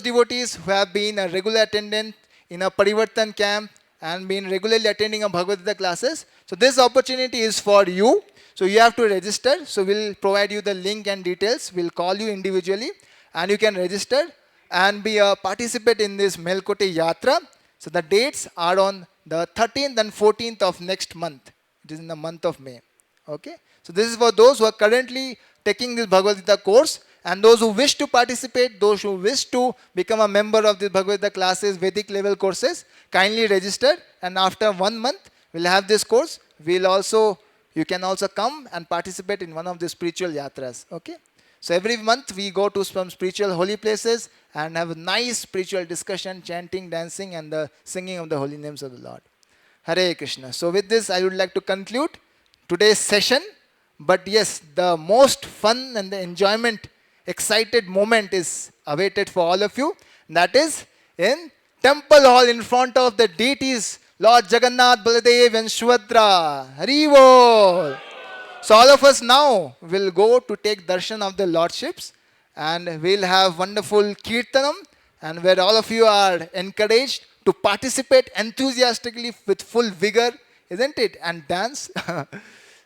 devotees who have been a regular attendant in a Parivartan camp and been regularly attending a Bhagavad Gita classes, so this opportunity is for you. So you have to register. So we'll provide you the link and details. We'll call you individually and you can register and be a participant in this Melkote Yatra. So the dates are on the 13th and 14th of next month. It is in the month of May. Okay. So this is for those who are currently taking this Bhagavad Gita course, and those who wish to participate, those who wish to become a member of this Bhagavad Gita classes, Vedic level courses, kindly register, and after 1 month, we'll have this course. You can also come and participate in one of the spiritual yatras. Okay. So every month we go to some spiritual holy places and have a nice spiritual discussion, chanting, dancing, and the singing of the holy names of the Lord. Hare Krishna. So with this, I would like to conclude today's session. But yes, the most fun and the enjoyment, excited moment is awaited for all of you. That is in temple hall in front of the deities, Lord Jagannath, Baladev and Subhadra. Haribol. So all of us now will go to take darshan of the lordships, and we'll have wonderful kirtanam, and where all of you are encouraged to participate enthusiastically with full vigor, isn't it? And dance.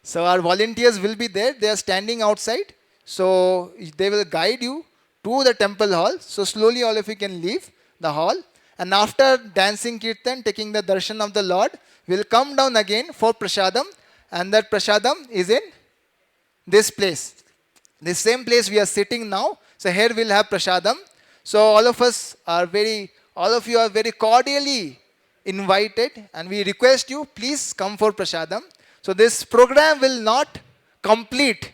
So our volunteers will be there. They are standing outside. So they will guide you to the temple hall. So slowly all of you can leave the hall. And after dancing kirtan, taking the darshan of the Lord, we'll come down again for prasadam. And that prasadam is in this place. This same place we are sitting now. So here we'll have prasadam. So all of you are very cordially invited, and we request you, please come for prasadam. So this program will not complete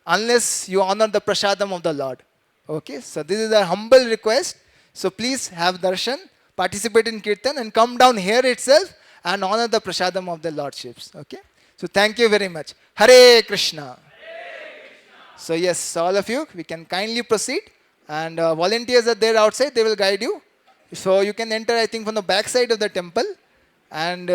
unless you honor the prasadam of the Lord. Okay, so this is a humble request. So please have darshan, participate in kirtan, and come down here itself and honor the prasadam of the Lordships. Okay, so thank you very much. Hare Krishna. So yes, all of you, we can kindly proceed. And volunteers are there outside, they will guide you. So you can enter, I think, from the back side of the temple. And